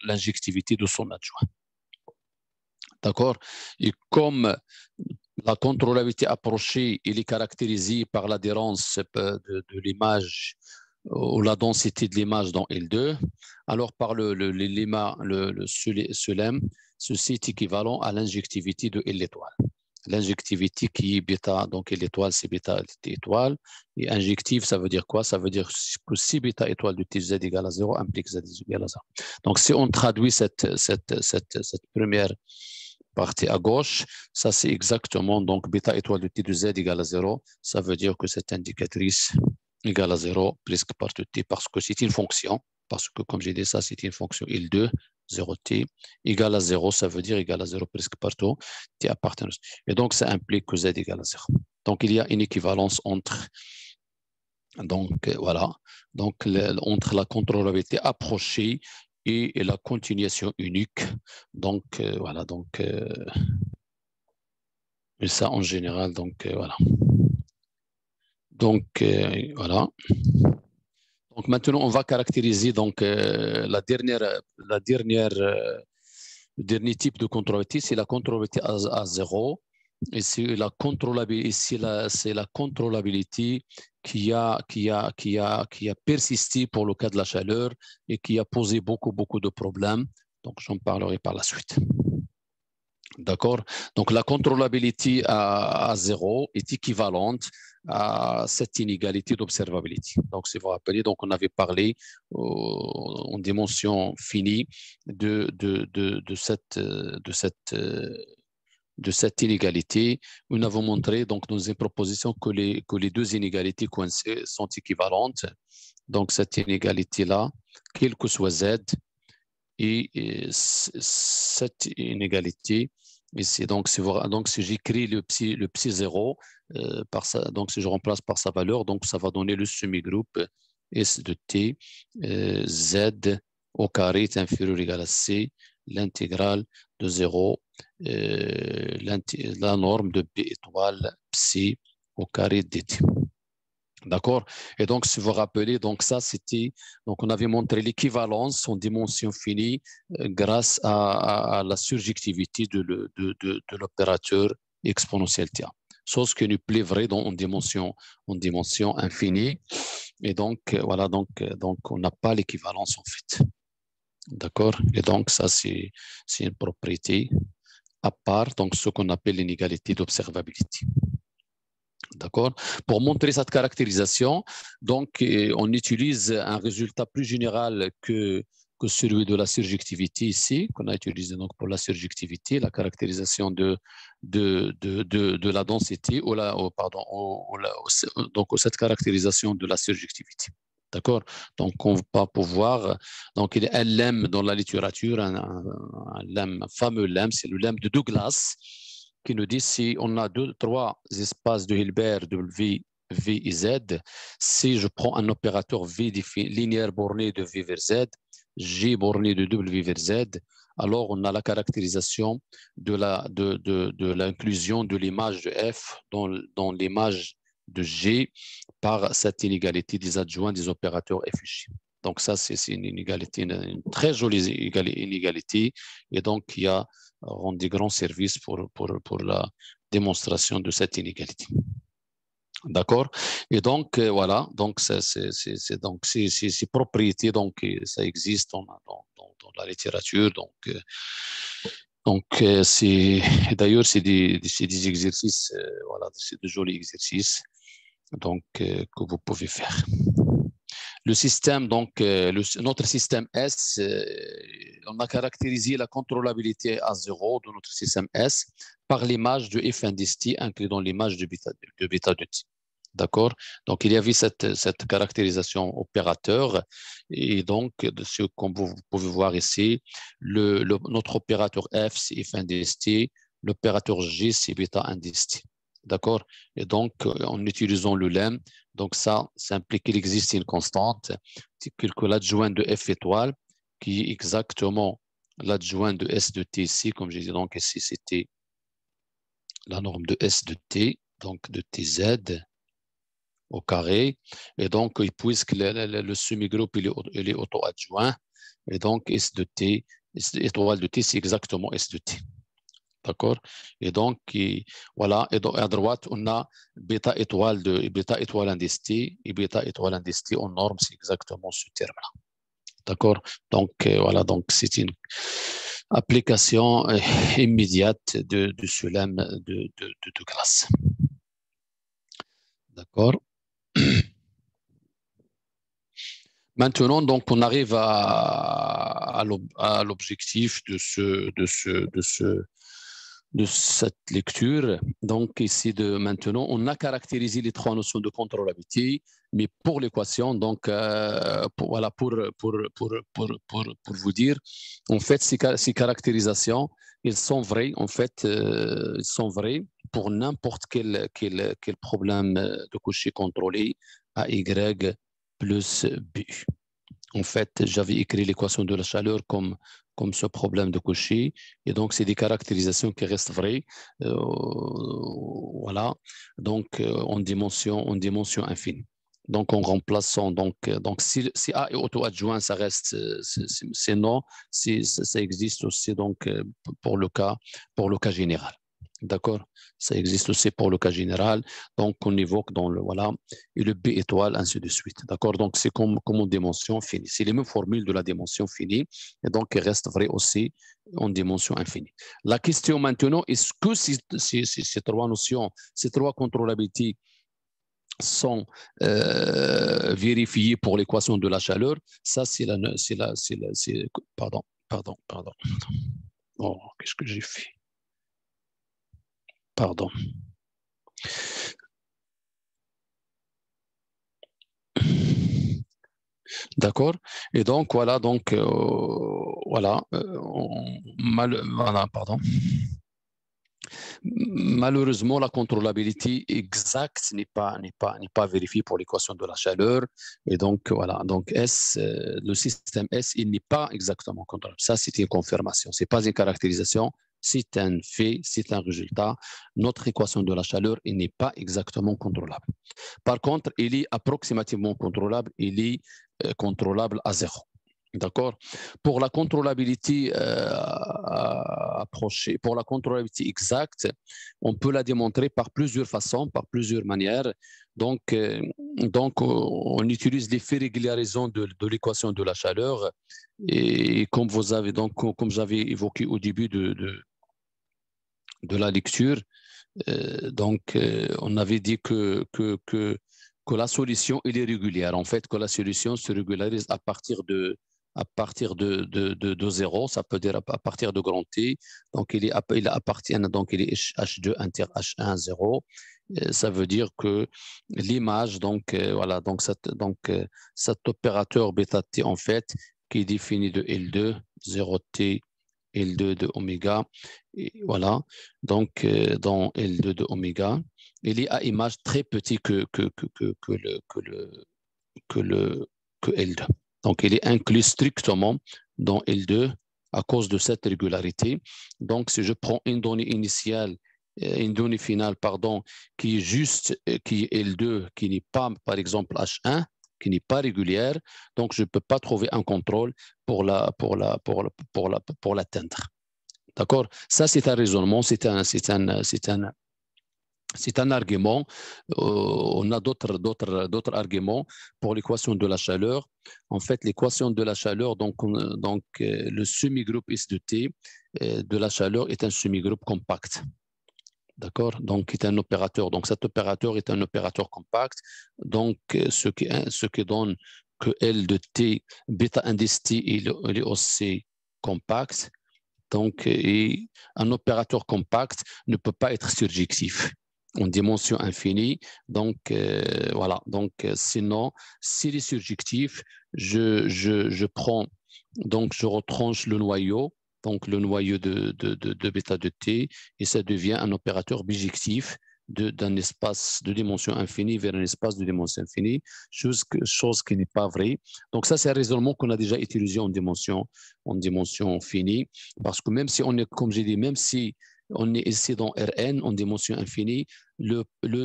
S1: l'injectivité de son adjoint. D'accord? Et comme la contrôlabilité approchée, elle est caractérisée par l'adhérence de l'image ou la densité de l'image dans L2, alors par ce lemme, ceci est équivalent à l'injectivité de L étoile. L'injectivité qui est bêta, donc l'étoile, c'est bêta étoile. Et injective, ça veut dire quoi? Ça veut dire que si bêta étoile de t z égale à 0 implique z égale à 0. Donc, si on traduit cette première partie à gauche, ça c'est exactement, donc bêta étoile de t de z égale à 0, ça veut dire que cette indicatrice égale à 0 presque partout t, parce que c'est une fonction, parce que comme j'ai dit ça, c'est une fonction L2, 0t, égale à 0, ça veut dire égale à 0 presque partout, t appartient. Et donc, ça implique que z égale à 0. Donc, il y a une équivalence entre, donc voilà, donc entre la contrôlabilité approchée et la continuation unique. Donc, voilà, donc, et ça en général, donc, voilà. Donc, voilà. Donc, maintenant, on va caractériser donc, le dernier type de contrôlabilité, c'est la contrôlabilité à 0. et c'est la contrôlabilité, c'est la contrôlabilité qui a persisté pour le cas de la chaleur et qui a posé beaucoup de problèmes. Donc, j'en parlerai par la suite. D'accord? Donc, la contrôlabilité à zéro est équivalente à cette inégalité d'observabilité. Donc, si vous vous rappelez, donc, on avait parlé en dimension finie de cette inégalité. Nous avons montré donc, dans une proposition que les deux inégalités coincées sont équivalentes. Donc, cette inégalité-là, quel que soit Z, et cette inégalité, et c'est donc si j'écris le psi 0, donc si je remplace par sa valeur, donc ça va donner le semi-groupe S de T, Z au carré est inférieur ou égal à C, l'intégrale de 0, la norme de B étoile psi au carré dt. D'accord? Et donc, si vous vous rappelez, donc ça, c'était, donc on avait montré l'équivalence en dimension finie grâce à la surjectivité de l'opérateur exponentiel T. Chose qui n'est plus vraie en dimension infinie. Et donc, voilà, donc on n'a pas l'équivalence en fait. D'accord? Et donc, ça, c'est une propriété à part, donc ce qu'on appelle l'inégalité d'observabilité. D'accord? Pour montrer cette caractérisation, donc, on utilise un résultat plus général que celui de la surjectivité ici, qu'on a utilisé donc pour la surjectivité, la caractérisation de la densité, donc cette caractérisation de la surjectivité. D'accord? Donc, on va pouvoir, donc il y a un lemme dans la littérature, un fameux lemme, c'est le lemme de Douglas, qui nous dit si on a trois espaces de Hilbert W, V et Z, si je prends un opérateur V linéaire borné de V vers Z, G borné de W vers Z, alors on a la caractérisation de l'inclusion de l'image de F dans l'image de G par cette inégalité des adjoints des opérateurs F et G. Donc ça, c'est une inégalité, une très jolie inégalité, et donc il y a rendu grand service pour la démonstration de cette inégalité. D'accord? Et donc, voilà, donc ces propriétés, donc, ça existe dans la littérature. D'ailleurs, c'est des exercices, voilà, c'est de jolis exercices donc, que vous pouvez faire. Le système, donc, notre système S, on a caractérisé la contrôlabilité à zéro de notre système S par l'image de f indice t inclus dans l'image de bêta de t. D'accord? Donc, il y avait cette caractérisation opérateur. Et donc, comme vous pouvez voir ici, notre opérateur F, c'est f indice t. L'opérateur G, c'est bêta indice t. D'accord? Et donc, en utilisant le lemme, donc ça implique qu'il existe une constante, que l'adjoint de F étoile, qui est exactement l'adjoint de S de T ici, comme j'ai dit, donc ici c'était la norme de S de T, donc de TZ au carré. Et donc, puisque le semi-groupe il est auto-adjoint, et donc S de T, S étoile de T, c'est exactement S de T. D'accord? Et donc, voilà, et donc à droite, on a bêta étoile indice T, et bêta étoile indice T en norme, c'est exactement ce terme-là. D'accord? Donc, voilà, donc c'est une application immédiate de ce lemme de Douglas. D'accord? Maintenant, donc, on arrive à l'objectif de cette lecture. Donc, ici, maintenant, on a caractérisé les trois notions de contrôlabilité, mais pour l'équation, donc, voilà, pour vous dire, en fait, ces caractérisations, elles sont vraies, en fait, elles sont vraies pour n'importe quel problème de Cauchy contrôlé à Y plus B. En fait, j'avais écrit l'équation de la chaleur comme ce problème de Cauchy. Et donc, c'est des caractérisations qui restent vraies. Voilà. Donc, en dimension infinie. Donc, en remplaçant, donc si A est auto-adjoint, ça reste, c'est non. Ça existe aussi donc pour le cas général. D'accord? Ça existe aussi pour le cas général. Donc, on évoque dans le voilà, et le B étoile, ainsi de suite. D'accord? Donc, c'est comme une dimension finie. C'est les mêmes formules de la dimension finie. Et donc, il reste vrai aussi en dimension infinie. La question maintenant, est-ce que ces trois notions, ces trois contrôlabilités sont vérifiées pour l'équation de la chaleur? Ça, pardon. Oh, qu'est-ce que j'ai fait? Pardon. D'accord. Et donc, voilà, voilà, pardon. Malheureusement, la contrôlabilité exacte n'est pas vérifiée pour l'équation de la chaleur. Et donc, voilà. Donc, le système S, il n'est pas exactement contrôlable. Ça, c'est une confirmation. Ce n'est pas une caractérisation. C'est un fait, c'est un résultat. Notre équation de la chaleur, il n'est pas exactement contrôlable. Par contre, il est approximativement contrôlable. Il est contrôlable à zéro. D'accord. Pour la contrôlabilité approchée, pour la contrôlabilité exacte, on peut la démontrer par plusieurs façons, par plusieurs manières. Donc, on utilise l'effet régularisant de l'équation de la chaleur. Et comme vous avez donc, comme j'avais évoqué au début de la lecture, on avait dit que la solution elle est régulière. En fait, que la solution se régularise à partir de zéro, ça peut dire à partir de grand T. Donc, il appartient, donc il est H2 inter H1 0. Ça veut dire que l'image, voilà, cet opérateur bêta T, en fait, qui est défini de L2, 0T, L2 de oméga, et voilà, dans L2 de oméga, il est à image très petit que L2. Donc, il est inclus strictement dans L2 à cause de cette régularité. Donc, si je prends une donnée initiale, une donnée finale, pardon, qui est juste, qui est L2, qui n'est pas, par exemple, H1, qui n'est pas régulière, donc je ne peux pas trouver un contrôle pour l'atteindre. D'accord? Ça, c'est un raisonnement, c'est un argument. On a d'autres arguments pour l'équation de la chaleur. En fait, l'équation de la chaleur, le semi-groupe S de T de la chaleur est un semi-groupe compact. D'accord? Donc, est un opérateur. Donc, cet opérateur est un opérateur compact. Donc, ce qui donne que L de T, bêta indice T, il est aussi compact. Donc, et un opérateur compact ne peut pas être surjectif en dimension infinie. Donc, voilà. Donc, sinon, s'il est surjectif, je prends, donc je retranche le noyau, donc le noyau de bêta de t, et ça devient un opérateur bijectif d'un espace de dimension infinie vers un espace de dimension infinie, chose qui n'est pas vraie. Donc, ça, c'est un raisonnement qu'on a déjà utilisé en dimension finie, parce que même si on est, comme j'ai dit, même si on est ici dans Rn en dimension infinie,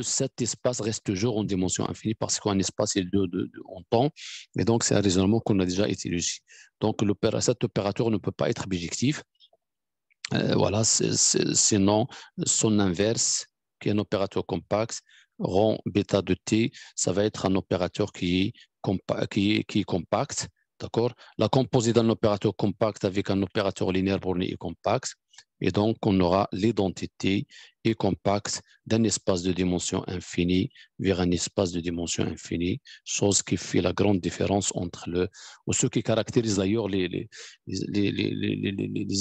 S1: cet espace reste toujours en dimension infinie parce qu'un espace est en temps. Et donc, c'est un raisonnement qu'on a déjà utilisé. Donc, cet opérateur ne peut pas être bijectif. Voilà, sinon, son inverse, qui est un opérateur compact, rond bêta de t, ça va être un opérateur qui est compact. D'accord? La composite d'un opérateur compact avec un opérateur linéaire borné est compact. Et donc, on aura l'identité et compacte d'un espace de dimension infinie vers un espace de dimension infinie, chose qui fait la grande différence ou ce qui caractérise d'ailleurs les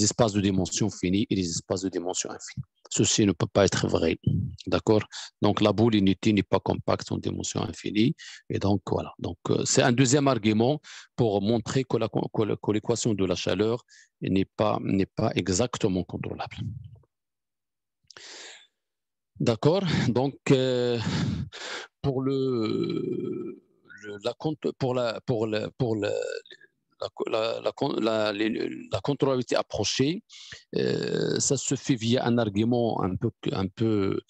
S1: espaces de dimension finie et les espaces de dimension infinie. Ceci ne peut pas être vrai. D'accord? Donc, la boule unité n'est pas compacte en dimension infinie. Et donc, voilà. Donc, c'est un deuxième argument pour montrer que l'équation de la chaleur n'est pas exactement contrôlable. D'accord. Donc, pour la contrôlabilité approchée, ça se fait via un argument un peu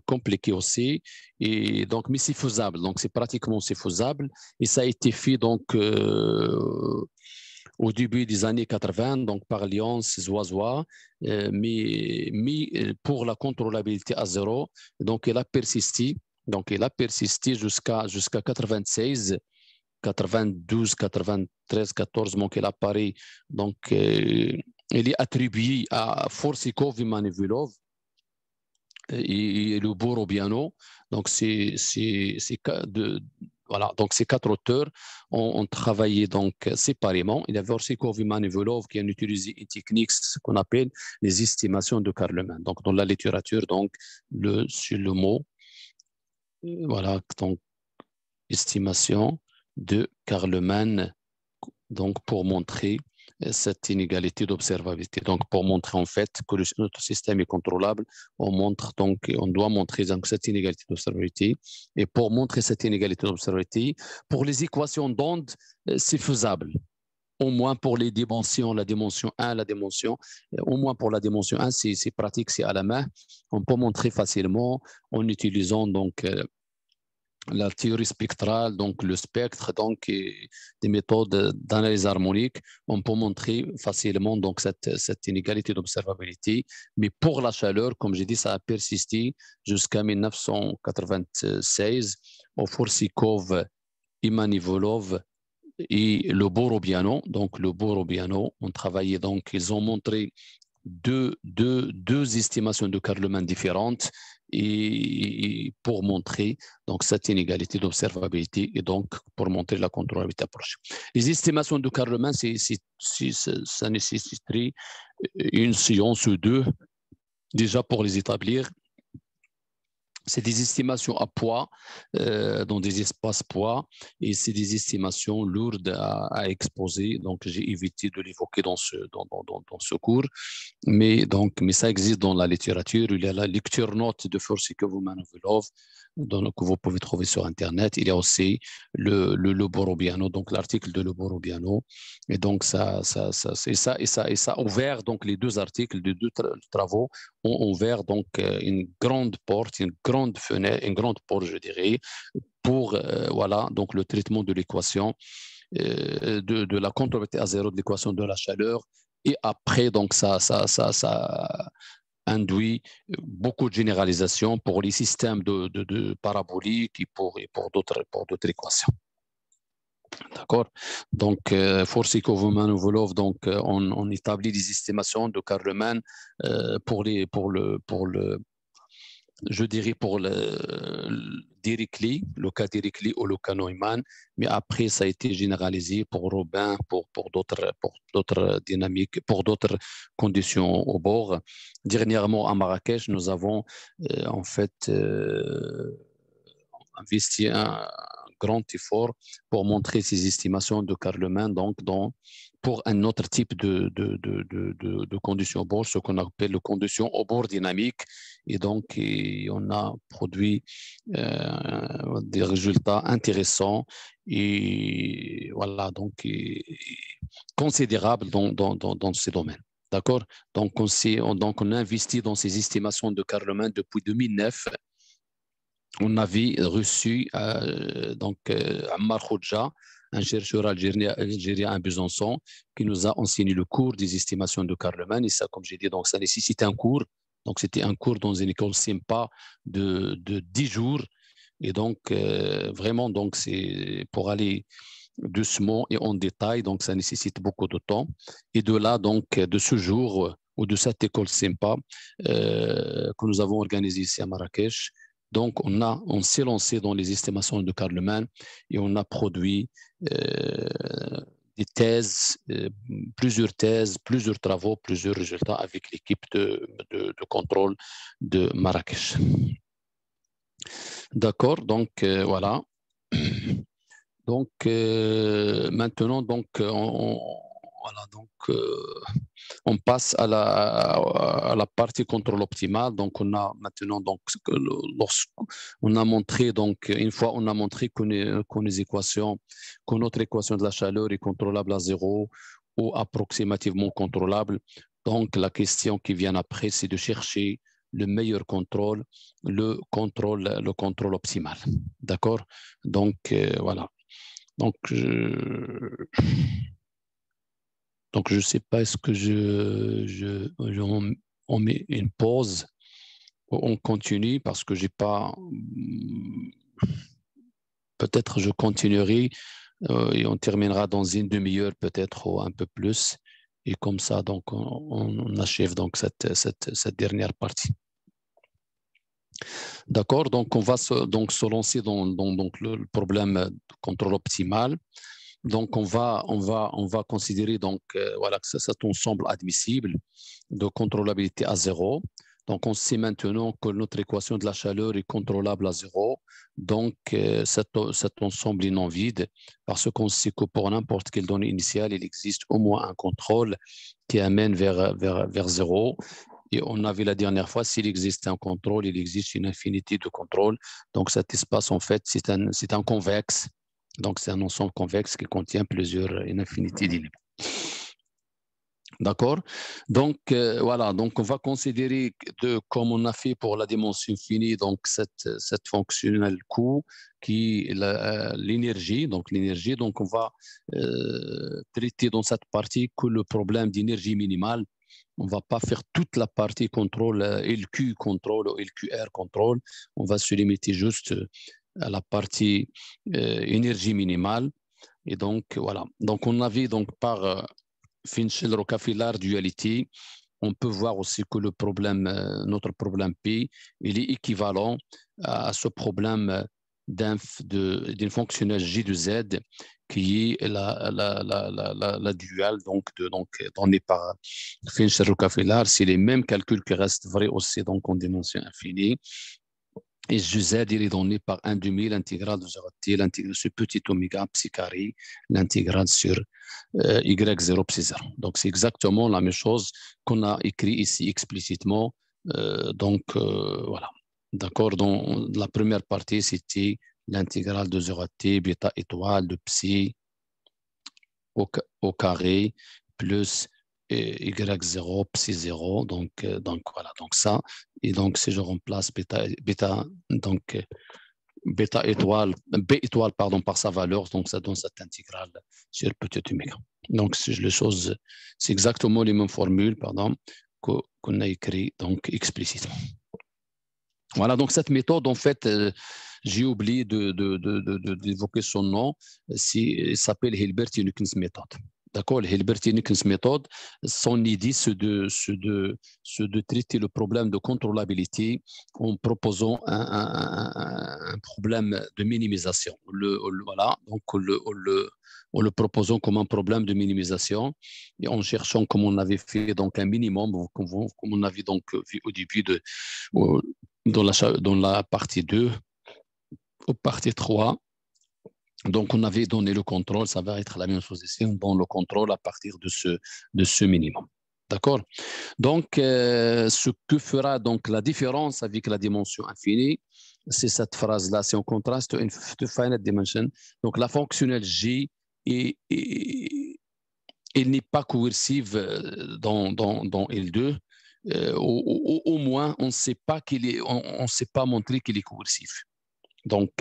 S1: compliqué aussi. Et donc, mais c'est faisable. Donc, c'est faisable. Et ça a été fait donc au début des années 80, donc par Alliance, Zoisois, mais pour la contrôlabilité à zéro, donc elle a persisté. Donc, elle a persisté jusqu'à 96, 92, 93, 14, donc elle apparaît. Donc, elle est attribuée à Forsikov et Manivilov et le Borobiano. Donc, voilà, donc ces 4 auteurs ont travaillé donc séparément. Il y avait Forsikov et Manivilov qui ont utilisé une technique, ce qu'on appelle les estimations de Karleman. Donc, dans la littérature, donc, sur le mot, voilà, donc, estimation de Karleman, donc pour montrer cette inégalité d'observabilité. Donc, pour montrer en fait que notre système est contrôlable, on doit montrer donc, cette inégalité d'observabilité. Et pour montrer cette inégalité d'observabilité, pour les équations d'onde, c'est faisable. Au moins pour les dimensions, la dimension 1, au moins pour la dimension 1, c'est pratique, c'est à la main. On peut montrer facilement en utilisant donc la théorie spectrale, donc le spectre, donc des méthodes d'analyse harmonique, on peut montrer facilement donc cette inégalité d'observabilité. Mais pour la chaleur, comme j'ai dit, ça a persisté jusqu'à 1996 au Forsikov, Imanivolov et le Borobiano. Donc le Borobiano, on travaillait donc, ils ont montré deux estimations de Karleman différentes et pour montrer donc cette inégalité d'observabilité et donc pour montrer la contrôlabilité approchée. Les estimations de Karleman, ça nécessiterait une séance ou deux déjà pour les établir. C'est des estimations à poids, dans des espaces poids, et c'est des estimations lourdes à exposer. Donc, j'ai évité de l'évoquer dans ce cours. Mais ça existe dans la littérature. Il y a la lecture note de Forsikov et Manivilov que vous pouvez trouver sur Internet. Il y a aussi le Borobiano, donc l'article de le Borobiano. Et donc, ça a ouvert, donc les deux articles, les deux travaux ont ouvert donc une grande porte, une grande fenêtre, une grande porte, je dirais, pour voilà, donc le traitement de l'équation de la contrôlabilité à zéro de l'équation de la chaleur. Et après, donc, ça induit beaucoup de généralisation pour les systèmes de paraboliques et pour d'autres équations. D'accord. Donc, Forsikov et Manivolov, donc, on établit des estimations de Karleman je dirais pour Dirichlet, le cas Dirichlet ou le cas Neumann, mais après ça a été généralisé pour Robin, pour d'autres dynamiques, pour d'autres conditions au bord. Dernièrement à Marrakech, nous avons en fait investi un grand effort pour montrer ces estimations de Karleman, donc pour un autre type de conditions au bord, ce qu'on appelle les conditions au bord dynamiques. Et donc, on a produit des résultats intéressants et voilà, donc considérables dans ces domaines. D'accord. Donc, on a investi dans ces estimations de Karleman depuis 2009. On avait reçu Ammar Khoudja, un chercheur algérien à Besançon, qui nous a enseigné le cours des estimations de Karleman. Et ça, comme j'ai dit, donc ça nécessitait un cours. Donc c'était un cours dans une école sympa de 10 jours. Et donc vraiment, donc c'est pour aller doucement et en détail. Donc ça nécessite beaucoup de temps. Et de là, donc de ce jour ou de cette école sympa que nous avons organisée ici à Marrakech. Donc, on s'est lancé dans les estimations de Karleman et on a produit des thèses, plusieurs travaux, plusieurs résultats avec l'équipe de contrôle de Marrakech. D'accord, donc voilà. Donc maintenant, donc voilà, donc on passe à la partie contrôle optimal. Donc, on a maintenant, donc, lorsqu'on a montré, donc, une fois on a montré que notre équation de la chaleur est contrôlable à zéro ou approximativement contrôlable. Donc, la question qui vient après, c'est de chercher le meilleur contrôle, le contrôle optimal. D'accord? Donc, voilà. Donc, Donc, je ne sais pas, est-ce que on met une pause ou on continue parce que j'ai pas. Peut-être je continuerai et on terminera dans une demi-heure peut-être ou un peu plus. Et comme ça, donc, on achève donc cette dernière partie. D'accord, donc on va se lancer dans donc le problème de contrôle optimal. Donc on va considérer donc voilà que cet ensemble admissible de contrôlabilité à zéro. Donc on sait maintenant que notre équation de la chaleur est contrôlable à zéro. Donc cet ensemble est non vide parce qu'on sait que pour n'importe quelle donnée initiale, il existe au moins un contrôle qui amène vers zéro. Et on a vu la dernière fois, s'il existe un contrôle, il existe une infinité de contrôles. Donc cet espace, en fait, c'est un convexe. Donc c'est un ensemble convexe qui contient une infinité d'éléments. D'accord. Donc voilà, donc on va considérer comme on a fait pour la dimension finie, donc cette fonctionnelle Q qui est l'énergie. Donc l'énergie, donc on va traiter dans cette partie que le problème d'énergie minimale. On ne va pas faire toute la partie contrôle, LQ contrôle ou LQR contrôle. On va se limiter juste à la partie énergie minimale. Et donc, voilà. Donc, on avait donc par Finchel-Rockefeller duality, on peut voir aussi que le problème, notre problème P, il est équivalent à ce problème d'une fonctionnelle J de Z qui est la duale donc donnée par Finchel-Rockefeller. C'est les mêmes calculs qui restent vrais aussi donc en dimension infinie. Et Z, il est donné par 1 demi l'intégrale de 0t, l'intégrale sur petit oméga psi carré, l'intégrale sur y0 psi 0. Donc, c'est exactement la même chose qu'on a écrit ici explicitement. Voilà. D'accord. Dans la première partie, c'était l'intégrale de 0t, bêta étoile de psi au carré plus y0 psi 0. Donc voilà. Donc ça. Et donc, si je remplace donc bêta étoile, B étoile, pardon, par sa valeur, donc ça donne cette intégrale sur petit oméga. Donc, les choses, c'est exactement les mêmes formules, pardon, qu'on a écrit donc explicitement. Voilà, donc cette méthode, en fait, j'ai oublié d'évoquer son nom, il s'appelle Hilbert-Heinekens méthode. D'accord, Hilbert-Heinekens méthode, son idée, c'est de traiter le problème de contrôlabilité en proposant un problème de minimisation. Voilà, donc en le proposant comme un problème de minimisation et en cherchant, comme on avait fait, donc un minimum, comme on avait donc vu au début dans la partie 2, au partie 3. Donc, on avait donné le contrôle, ça va être la même chose ici, on donne le contrôle à partir de ce minimum. D'accord. Donc, ce que fera donc la différence avec la dimension infinie, c'est cette phrase-là, c'est en contraste to finite dimension. Donc, la fonctionnelle J elle n'est pas coercive dans L2. Au moins, on ne sait pas on sait pas montrer qu'il est coercif. Donc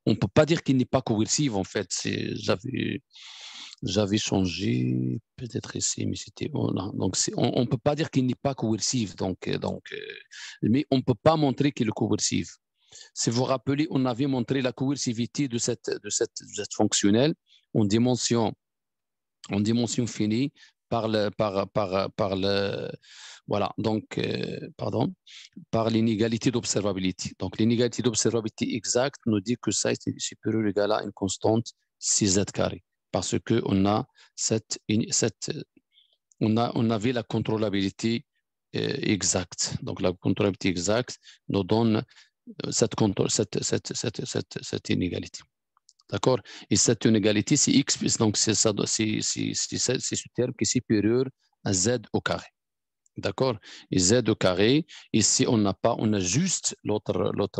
S1: on peut pas dire qu'il n'est pas coercif en fait. J'avais changé peut-être ici, mais c'était voilà. Donc on peut pas dire qu'il n'est pas coercif. Mais on peut pas montrer qu'il est coercif. Si vous vous rappelez, on avait montré la coercivité de cette fonctionnelle en dimension finie par voilà, donc, pardon, par l'inégalité d'observabilité. Donc, l'inégalité d'observabilité exacte nous dit que ça est supérieur ou égal à une constante 6z carré, parce qu'on a on avait la contrôlabilité exacte. Donc, la contrôlabilité exacte nous donne cette inégalité. D'accord. Et cette inégalité, c'est x, donc c'est ce terme qui est supérieur à z au carré. D'accord. Et z au carré, ici, on a juste l'autre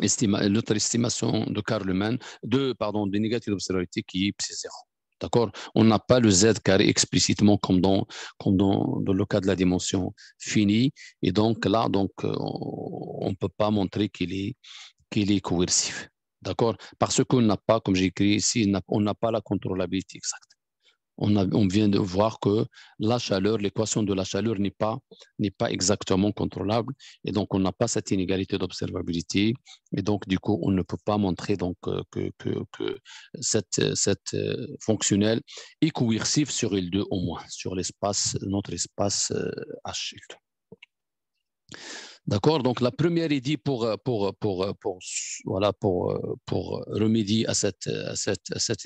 S1: estimation de Karlman, de négative d'observabilité qui est psi 0. D'accord. On n'a pas le z carré explicitement comme dans le cas de la dimension finie. Et donc là, on ne peut pas montrer qu'il est coercif. D'accord? Parce qu'on n'a pas, comme j'ai écrit ici, on n'a pas la contrôlabilité exacte. On vient de voir que la chaleur, l'équation de la chaleur n'est pas exactement contrôlable et donc on n'a pas cette inégalité d'observabilité et donc du coup on ne peut pas montrer donc que cette fonctionnelle est coercive sur L2 au moins, sur notre espace H. D'accord? Donc, la première idée pour remédier à cette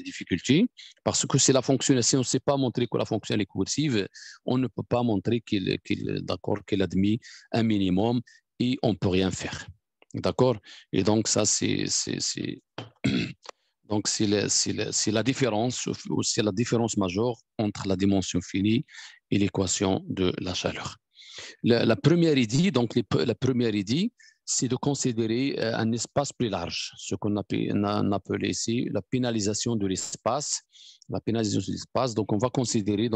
S1: difficulté, parce que c'est la fonction, si on ne sait pas montrer que la fonction est coercive, on ne peut pas montrer qu'elle admet un minimum et on ne peut rien faire. D'accord? Et donc, ça, donc, c'est la différence, c'est la différence majeure entre la dimension finie et l'équation de la chaleur. La première idée, donc la première idée, c'est de considérer un espace plus large, ce qu'on appelle ici la pénalisation de l'espace. La pénalisation de l'espace, donc on va considérer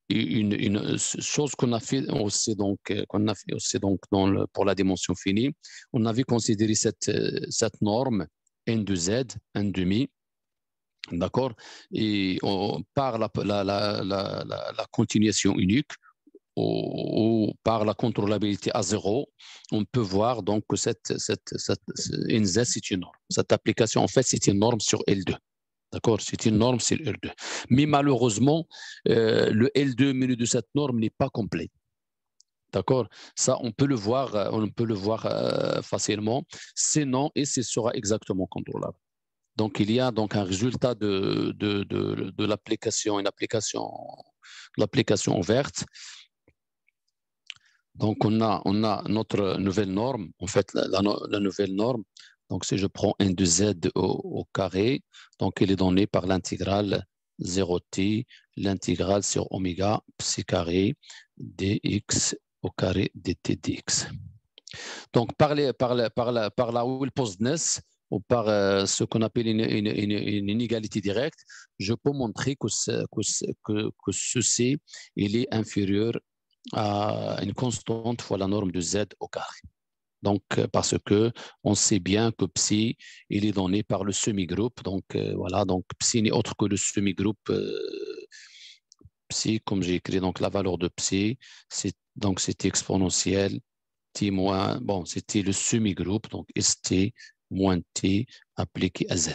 S1: une chose qu'on a fait aussi pour la dimension finie. On avait considéré cette norme n de z, n demi. D'accord? Et par la continuation unique ou par la contrôlabilité à zéro, on peut voir donc que cette NZ, c'est une norme. Cette application, en fait, c'est une norme sur L2. D'accord? C'est une norme sur L2. Mais malheureusement, le L2 milieu de cette norme n'est pas complet. D'accord? Ça, on peut le voir facilement. Sinon, et ce sera exactement contrôlable. Donc, il y a donc un résultat de l'application, l'application ouverte. Donc, on a notre nouvelle norme, en fait, la nouvelle norme. Donc, si je prends n de z au carré, donc elle est donnée par l'intégrale 0t, l'intégrale sur oméga psi carré dx au carré dt dx. Donc, par la Will-Posness, ou par ce qu'on appelle une inégalité directe, je peux montrer que ceci il est inférieur à une constante fois la norme de z au carré. Donc, parce que on sait bien que psi, il est donné par le semi-groupe. Donc, voilà, donc psi n'est autre que le semi-groupe psi, comme j'ai écrit, donc la valeur de psi, donc c'est exponentiel t moins, bon, c'était le semi-groupe, donc st moins t appliqué à z.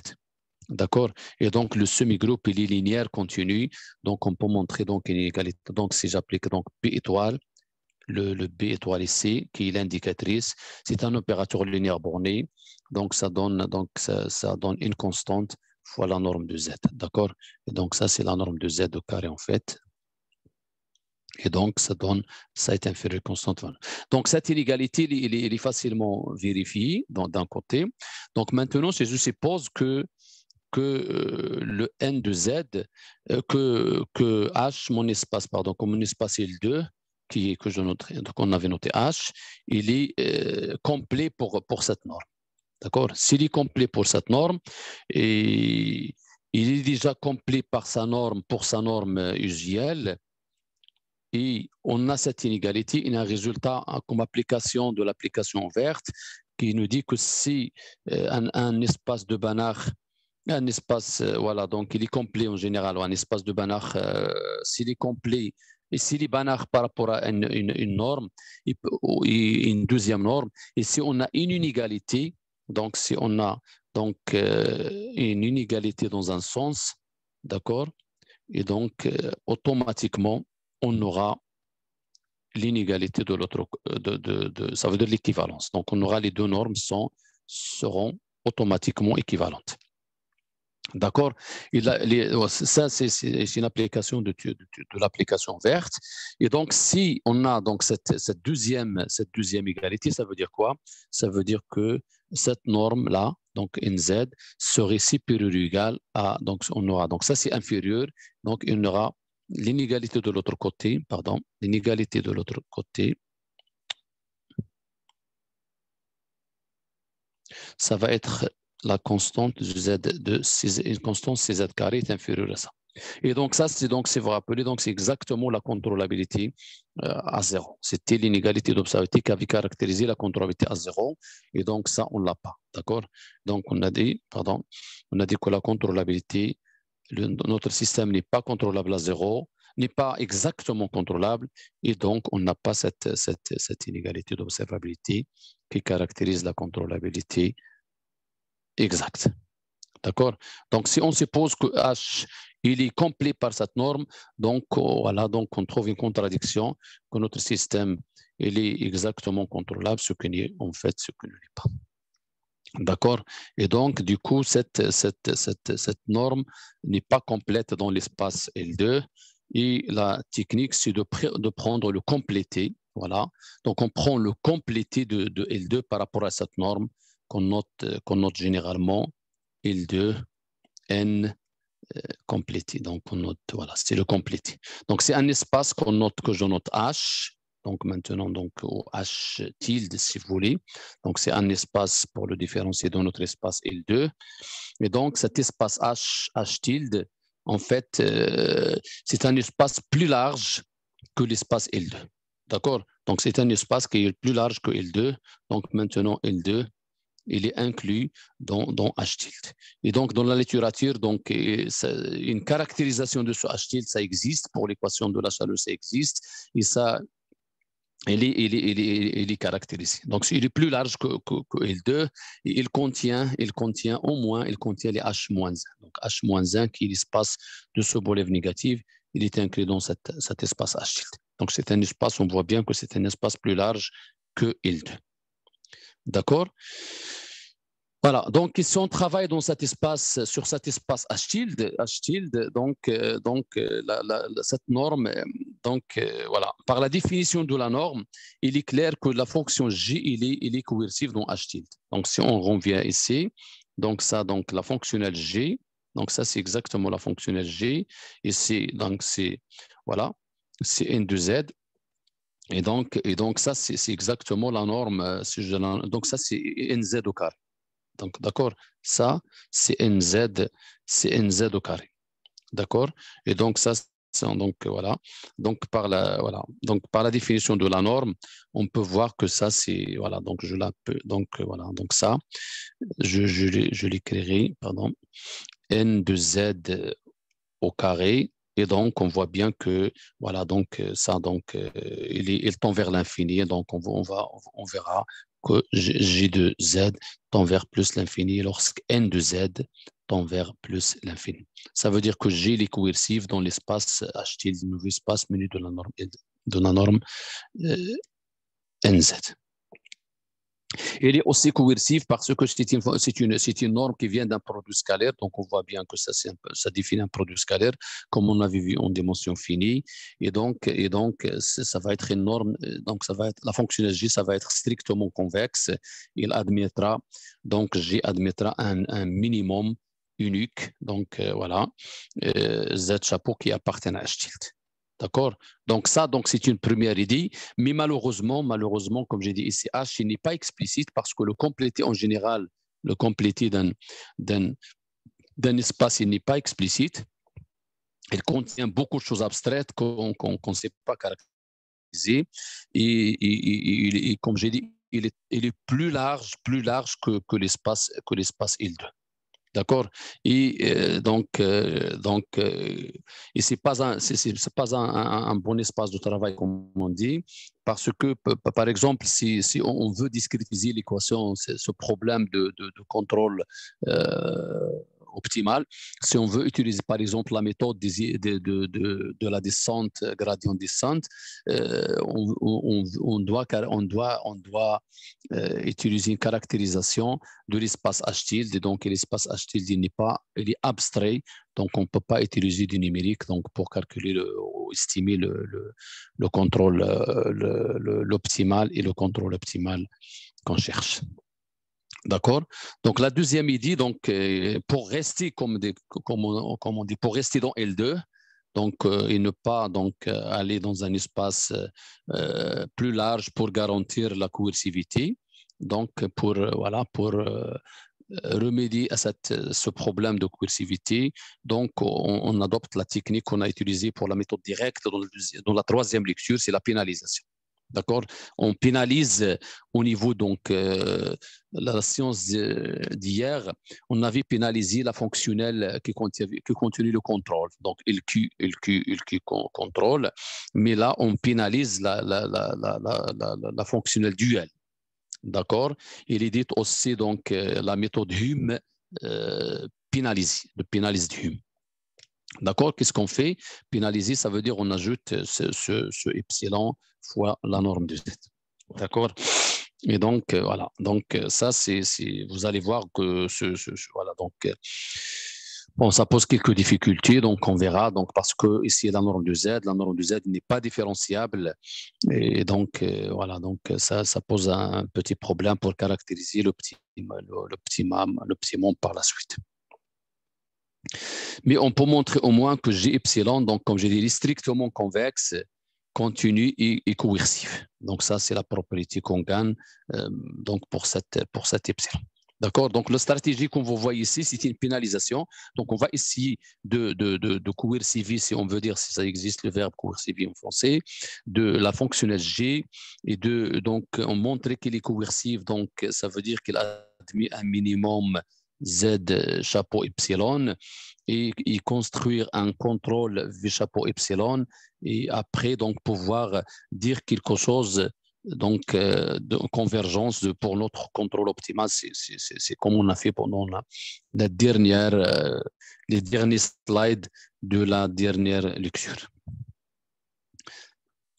S1: D'accord? Et donc, le semi-groupe, il est linéaire continu. Donc, on peut montrer donc une égalité. Donc, si j'applique donc P étoile, le B étoile ici, qui est l'indicatrice, c'est un opérateur linéaire borné. Donc, ça donne une constante fois la norme de Z. D'accord? Et donc, ça, c'est la norme de Z au carré, en fait. Et donc, ça est inférieur à constante. Donc, cette inégalité, il est facilement vérifiée d'un côté. Donc, maintenant, je suppose que le n de z, que h, mon espace, pardon, comme mon espace L2, qu'on avait noté h, il est complet pour cette norme. D'accord? S'il est complet pour cette norme, et il est déjà complet pour sa norme usuelle, et on a cette inégalité, il y a un résultat comme application de l'application verte qui nous dit que si un espace de Banach, un espace, voilà, donc il est complet en général, un espace de Banach, s'il est complet, et s'il est Banach par rapport à une norme, une deuxième norme, et si on a une inégalité, donc si on a donc, une inégalité dans un sens, d'accord, et donc automatiquement, on aura l'inégalité de l'autre, ça veut dire l'équivalence. Donc, on aura les deux normes seront automatiquement équivalentes. D'accord? Ça, c'est une application de l'application verte. Et donc, si on a donc cette deuxième égalité, ça veut dire quoi? Ça veut dire que cette norme-là, donc NZ, serait supérieure ou égale à, donc on aura, donc ça c'est inférieur, donc il y aura l'inégalité de l'autre côté, pardon, l'inégalité de l'autre côté, ça va être la constante z de une constante cz carré est inférieure à ça. Et donc ça, c'est donc, si vous vous rappelez, donc c'est exactement la contrôlabilité à zéro. C'était l'inégalité d'observabilité qui avait caractérisé la contrôlabilité à zéro. Et donc ça, on ne l'a pas. D'accord? Donc on a dit que la contrôlabilité, notre système n'est pas contrôlable à zéro, n'est pas exactement contrôlable. Et donc on n'a pas cette inégalité d'observabilité qui caractérise la contrôlabilité exacte. D'accord? Donc, si on suppose que H, il est complet par cette norme, donc voilà, donc on trouve une contradiction que notre système, il est exactement contrôlable, ce qui n'est en fait ce que ne l'est pas. D'accord? Et donc, du coup, cette norme n'est pas complète dans l'espace L2 et la technique, c'est de prendre le complété. Voilà. Donc, on prend le complété de L2 par rapport à cette norme qu'on note généralement L2 N complété. Donc, on note, voilà, c'est le complété. Donc, c'est un espace que je note H. Donc, maintenant, donc, au H tilde, si vous voulez. Donc, c'est un espace pour le différencier dans notre espace L2. Et donc, cet espace H tilde, en fait, c'est un espace plus large que l'espace L2. D'accord? Donc, c'est un espace qui est plus large que L2. Donc, maintenant, L2, il est inclus dans H tilde. Et donc, dans la littérature, donc, une caractérisation de ce H tilde, ça existe. Pour l'équation de la chaleur, ça existe. Et ça, il est caractérisé. Donc, il est plus large que L2 et il contient les H-1. Donc, H-1 qui est l'espace de ce Sobolev négatif, il est inclus dans cet espace H tilde. Donc, c'est un espace, on voit bien que c'est un espace plus large que L2. D'accord? Voilà, donc si on travaille dans cet espace, sur cet espace H tilde, donc cette norme, voilà, par la définition de la norme, il est clair que la fonction G, il est coercive dans H tilde. Donc si on revient ici, donc ça, donc la fonctionnelle G, donc ça c'est exactement la fonctionnelle G, et c'est, voilà, c'est N de Z. Et donc ça, c'est exactement la norme. Donc ça, c'est NZ au carré. Donc, d'accord, ça, c'est NZ au carré. D'accord? Et donc, ça, donc, voilà. Donc, par la définition de la norme, on peut voir que ça, c'est, voilà, donc, donc, voilà, donc ça, je l'écrirai, pardon, N de Z au carré. Et donc, on voit bien que, voilà, donc, ça, donc, il tend vers l'infini. Donc, on verra que G de Z tend vers plus l'infini lorsque N de Z tend vers plus l'infini. Ça veut dire que G est coercive dans l'espace H tilde, le nouveau espace menu de la norme NZ. Il est aussi coercif parce que c'est une norme qui vient d'un produit scalaire. Donc, on voit bien que ça définit un produit scalaire, comme on avait vu en dimension finie. Et donc ça va être une norme. Donc, la fonction G, ça va être strictement convexe. Il admettra, donc, G admettra un minimum unique. Donc, voilà, Z chapeau qui appartient à H tilde. D'accord? Donc ça, c'est une première idée, mais malheureusement, comme j'ai dit ici, H, il n'est pas explicite parce que le complété en général, le complété d'un espace, il n'est pas explicite. Il contient beaucoup de choses abstraites qu'on ne sait pas caractériser. Et comme j'ai dit, il est plus large que l'espace L2. D'accord? Et et c'est pas un bon espace de travail, comme on dit, parce que, par exemple, si on veut discrétiser l'équation, ce problème de contrôle optimal, si on veut utiliser, par exemple, la méthode de la descente, gradient descente, on doit utiliser une caractérisation de l'espace H tilde. Donc, l'espace H tilde, il est abstrait. Donc, on ne peut pas utiliser du numérique donc, pour calculer ou estimer le contrôle, l'optimal et le contrôle optimal qu'on cherche. D'accord? Donc, la deuxième idée, donc, pour rester, comme on dit, pour rester dans L2, donc, et ne pas aller dans un espace plus large pour garantir la coercivité. Donc, pour remédier à ce problème de coercivité, donc on adopte la technique qu'on a utilisée pour la méthode directe dans la troisième lecture, c'est la pénalisation. D'accord? On pénalise au niveau, donc, la séance d'hier, on avait pénalisé la fonctionnelle qui continue le contrôle. Donc, il contrôle, mais là, on pénalise la fonctionnelle duel. D'accord? Il est dit aussi, donc, la méthode Hume pénalise Hume. D'accord? Qu'est-ce qu'on fait? Pénaliser, ça veut dire on ajoute ce epsilon fois la norme de Z. D'accord? Et donc, voilà. Donc, ça, vous allez voir que voilà. Donc, bon, ça pose quelques difficultés, donc on verra. Donc, parce que ici, la norme de Z n'est pas différenciable. Et donc, voilà. Donc, ça pose un petit problème pour caractériser l'optimum par la suite. Mais on peut montrer au moins que G epsilon, donc comme j'ai dit, est strictement convexe, continu et coercif. Donc ça, c'est la propriété qu'on gagne donc pour cette epsilon. D'accord? Donc la stratégie qu'on vous voit ici, c'est une pénalisation. Donc on va essayer de coerciver, si on veut dire, si ça existe le verbe coerciver en français, de la fonctionnelle G et donc on montrer qu'il est coercif. Donc ça veut dire qu'il a admis un minimum Z chapeau epsilon et construire un contrôle V chapeau epsilon et après donc pouvoir dire quelque chose donc de convergence pour notre contrôle optimal. C'est comme on a fait pendant les derniers slides de la dernière lecture.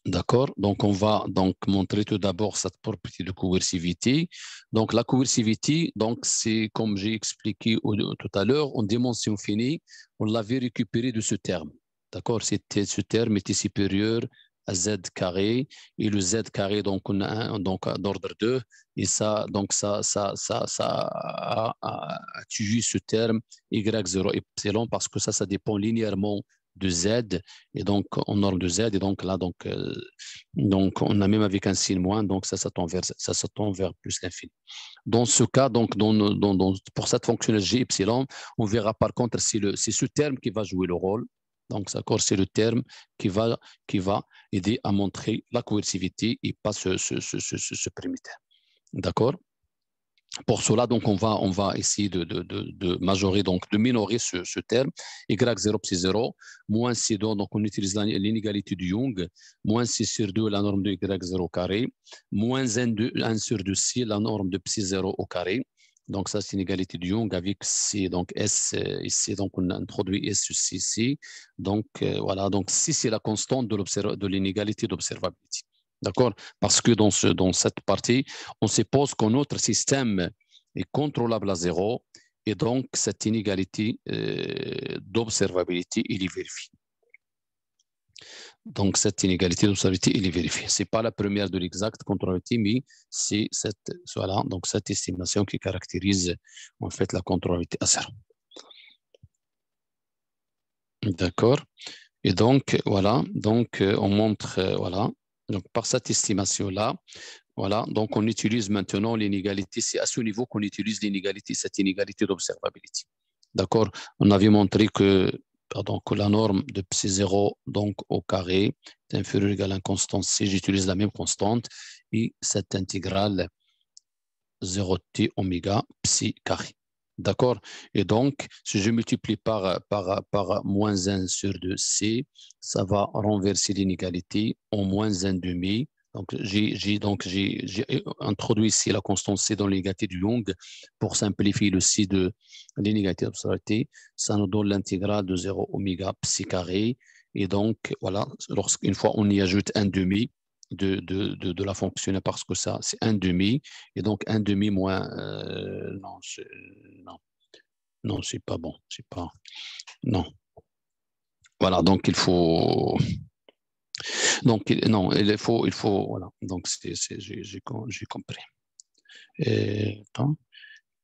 S1: D'accord? Donc, on va donc montrer tout d'abord cette propriété de coercivité. Donc, la coercivité, donc, c'est comme j'ai expliqué tout à l'heure, en dimension finie, on l'avait récupéré de ce terme. D'accord? Ce terme était supérieur à Z carré et le Z carré, donc, on a un d'ordre 2 et ça, donc, ça a tué ce terme Y0 epsilon parce que ça dépend linéairement de Z et donc en norme de Z et donc là donc on a même avec un signe moins donc ça tend vers plus l'infini. Dans ce cas donc pour cette fonction G epsilon on verra par contre c'est ce terme qui va jouer le rôle. Donc d'accord, c'est le terme qui va aider à montrer la coercivité et pas ce primitif. D'accord? Pour cela, donc, on va essayer de majorer, donc de minorer ce terme. Y0 c'est 0, moins C2, donc on utilise l'inégalité de Young, moins C sur 2, la norme de Y0 carré, moins 1 sur 2C, la norme de Psi0 au carré. Donc, ça, c'est l'inégalité de Young avec C, donc S ici, donc on a introduit S sur C. Donc, voilà, donc si c'est la constante de l'inégalité d'observabilité. D'accord? Parce que dans cette partie, on suppose que notre système est contrôlable à zéro et donc cette inégalité d'observabilité, il est vérifié. Donc cette inégalité d'observabilité, il est vérifié. Ce n'est pas la première de l'exact contrôlabilité, mais c'est cette estimation qui caractérise en fait la contrôlabilité à zéro. D'accord? Et donc, voilà, donc on montre, voilà, donc par cette estimation-là, voilà, donc on utilise maintenant l'inégalité, c'est à ce niveau qu'on utilise l'inégalité, cette inégalité d'observabilité. D'accord? On avait montré que la norme de Psi0 donc au carré est inférieure ou égale à une constante C, j'utilise la même constante, et cette intégrale 0t oméga Psi carré. D'accord? Et donc, si je multiplie par moins 1 sur 2c, ça va renverser l'inégalité en moins 1 demi. Donc, j'ai introduit ici la constante c dans l'inégalité de Young pour simplifier le c de l'inégalité d'observabilité. Ça nous donne l'intégrale de 0 oméga psi carré. Et donc, voilà, une fois on y ajoute 1 demi, de la fonctionner parce que ça, c'est 1 demi. Et donc, 1 demi moins... non, c'est pas bon. C'est pas... Non. Voilà, donc il faut... Donc, non, il faut... Voilà, donc j'ai compris. Et, attends,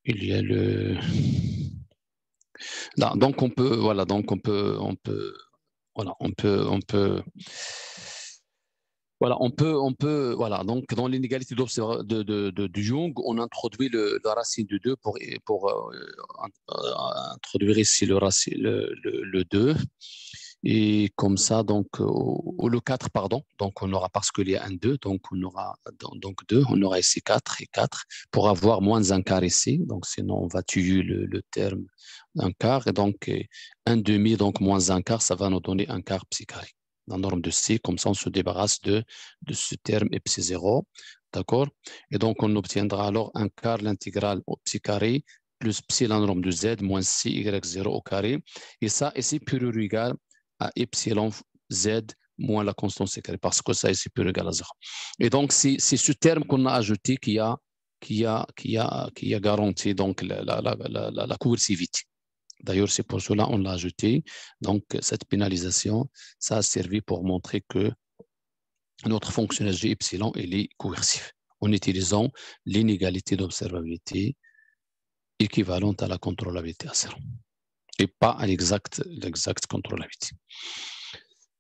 S1: il y a le... Là, donc on peut... Voilà, donc on peut... Voilà, on peut Voilà, voilà. Donc, dans l'inégalité de Young, on introduit la racine de 2 introduire ici le 2. Et comme ça, donc, ou le 4, pardon. Donc, on aura, parce qu'il y a un 2, donc on aura donc 2, on aura ici 4 et 4 pour avoir moins un quart ici. Donc, sinon, on va tuer le terme un quart. Et donc, un demi, donc moins un quart, ça va nous donner un quart psi carré. La norme de C, comme ça, on se débarrasse de ce terme psi 0. D'accord? Et donc, on obtiendra alors un quart l'intégrale au psi carré plus psi la norme de Z moins C y0 au carré. Et ça, ici, pur égal à epsilon Z moins la constante C carré, parce que ça ici pur égal à 0. Et donc, c'est ce terme qu'on a ajouté qui a garanti donc la coercivité. D'ailleurs, c'est pour cela qu'on l'a ajouté. Donc, cette pénalisation, ça a servi pour montrer que notre fonctionnel G epsilon, il est coercif en utilisant l'inégalité d'observabilité équivalente à la contrôlabilité à 0 et pas à l'exacte contrôlabilité.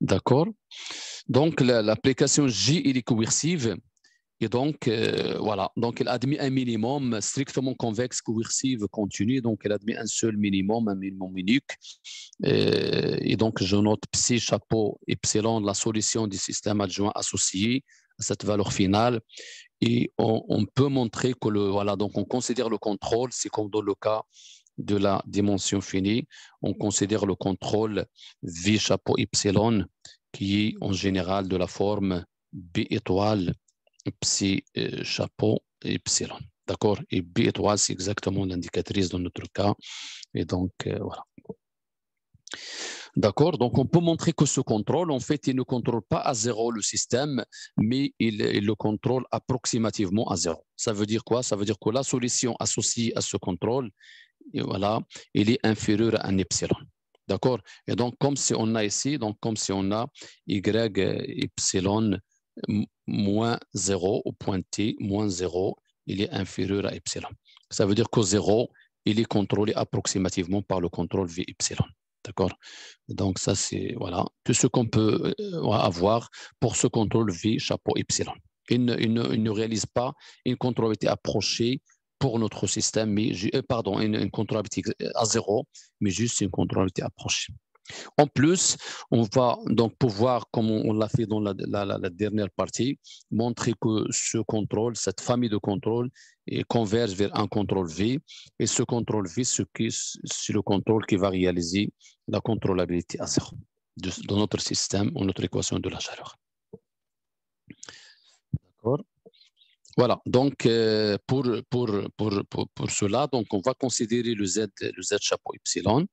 S1: D'accord? Donc, l'application J, il est coercive. Et donc, voilà. Donc, elle admet un minimum strictement convexe, coercive, continu. Donc, elle admet un seul minimum, un minimum unique. Et donc, je note psi, chapeau, epsilon, la solution du système adjoint associé à cette valeur finale. Et on peut montrer que voilà, donc on considère le contrôle, c'est comme dans le cas de la dimension finie, on considère le contrôle V chapeau epsilon qui est en général de la forme B étoile psi chapeau epsilon. D'accord? Et B étoile, c'est exactement l'indicatrice dans notre cas. Et donc, voilà. D'accord? Donc, on peut montrer que ce contrôle, en fait, il ne contrôle pas à 0 le système, mais il le contrôle approximativement à 0. Ça veut dire quoi? Ça veut dire que la solution associée à ce contrôle, et voilà, il est inférieur à un epsilon. D'accord? Et donc, comme si on a ici, donc comme si on a y epsilon moins 0 au point T, moins 0, il est inférieur à epsilon. Ça veut dire que 0, il est contrôlé approximativement par le contrôle V epsilon. D'accord? Donc, ça, c'est voilà, tout ce qu'on peut avoir pour ce contrôle V chapeau epsilon. Il ne réalise pas une contrôlabilité approchée pour notre système, mais pardon, une contrôlabilité à 0, mais juste une contrôlabilité approchée. En plus, on va donc pouvoir, comme on l'a fait dans la dernière partie, montrer que ce contrôle, cette famille de contrôles, converge vers un contrôle V. Et ce contrôle V, c'est le contrôle qui va réaliser la contrôlabilité à 0 de notre système ou notre équation de la chaleur. D'accord? Voilà, donc pour cela, donc on va considérer le Z chapeau epsilon,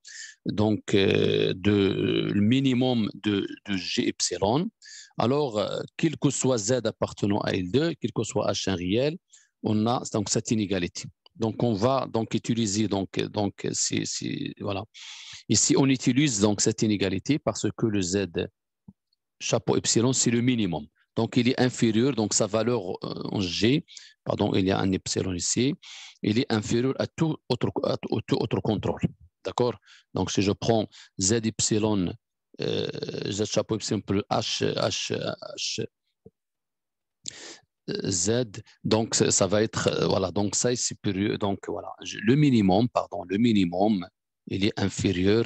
S1: donc le minimum de G epsilon. Alors, quel que soit Z appartenant à L2, quel que soit H1 réel, on a donc cette inégalité. Donc, on va donc utiliser, voilà. Ici, on utilise donc cette inégalité parce que le Z chapeau epsilon, c'est le minimum. Donc, il est inférieur, donc sa valeur en G, pardon, il y a un epsilon ici, il est inférieur à tout autre contrôle. D'accord? Donc, si je prends Z epsilon, Z chapeau epsilon plus Z, donc ça va être, voilà, donc ça est supérieur, donc voilà, le minimum, il est inférieur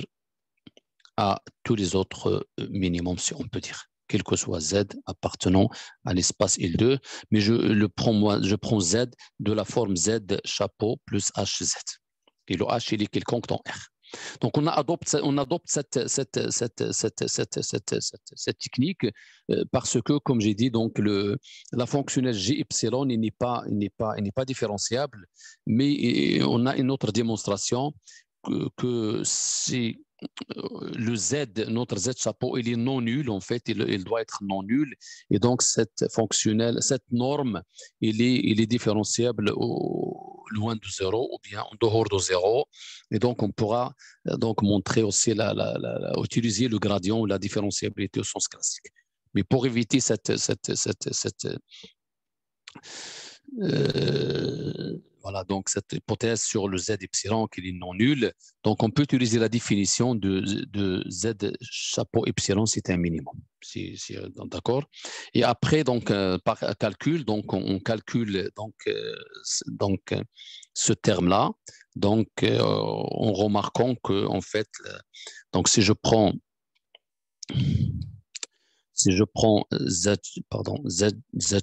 S1: à tous les autres minimums, si on peut dire, quel que soit Z appartenant à l'espace L2, mais je prends Z de la forme Z chapeau plus HZ. Et le H, il est quelconque dans R. Donc, on adopte cette technique parce que, comme j'ai dit, donc la fonctionnelle G epsilon n'est pas différenciable, mais on a une autre démonstration que c'est le Z, notre Z chapeau, il est non nul, en fait, il doit être non nul. Et donc, cette norme, il est différenciable loin de 0 ou bien en dehors de 0. Et donc, on pourra donc montrer aussi, utiliser le gradient ou la différenciabilité au sens classique. Mais pour éviter voilà, donc cette hypothèse sur le Z epsilon qui est non nul, donc on peut utiliser la définition de Z chapeau epsilon, c'est un minimum. D'accord. Et après, donc, par calcul, donc, on calcule ce terme-là. Donc, en remarquant que, en fait, donc, si je prends Z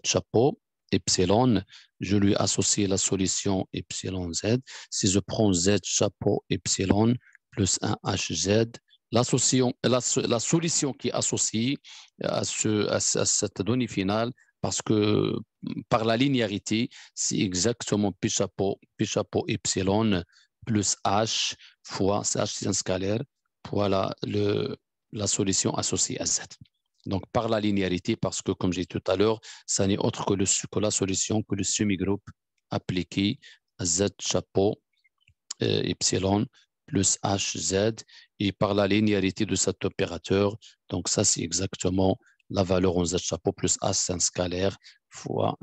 S1: chapeau, epsilon, je lui associe la solution epsilon Z. Si je prends Z chapeau epsilon plus 1 HZ, la solution qui est associée à cette donnée finale, parce que par la linéarité, c'est exactement P chapeau epsilon plus H fois H, c'est un scalaire, voilà la solution associée à Z. Donc, par la linéarité, parce que, comme j'ai dit tout à l'heure, ça n'est autre que la solution que le semi-groupe appliqué à Z chapeau epsilon plus HZ, et par la linéarité de cet opérateur, donc ça, c'est exactement la valeur en Z chapeau plus H, c'est un scalaire, fois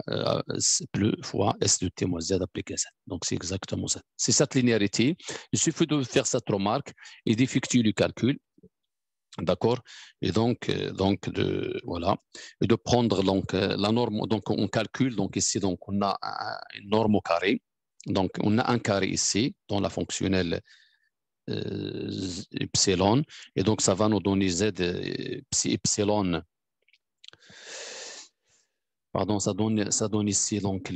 S1: S de T moins Z appliqué à Z. Donc, c'est exactement ça. C'est cette linéarité. Il suffit de faire cette remarque et d'effectuer le calcul. D'accord. Et donc voilà, et de prendre donc la norme. Donc on calcule. Donc ici, donc on a une norme au carré. Donc on a un carré ici dans la fonctionnelle epsilon, et donc ça va nous donner Z psi epsilon. Pardon, ça donne ici donc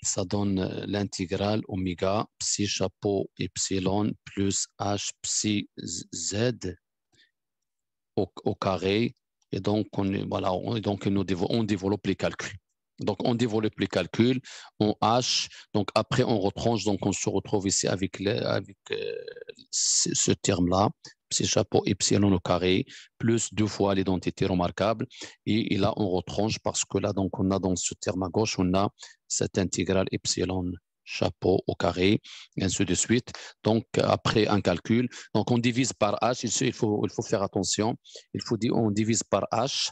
S1: ça donne l'intégrale oméga psi chapeau epsilon plus h psi z au carré. Et donc, on développe les calculs. Donc, on développe les calculs en H. Donc, après, on retranche. Donc, on se retrouve ici avec ce terme-là, psi chapeau epsilon au carré, plus 2 fois l'identité remarquable. Et là, on retranche parce que là, donc, on a dans ce terme à gauche, on a cette intégrale epsilon chapeau au carré, et ainsi de suite. Donc, après un calcul, donc on divise par H. Il faut faire attention. On divise par H.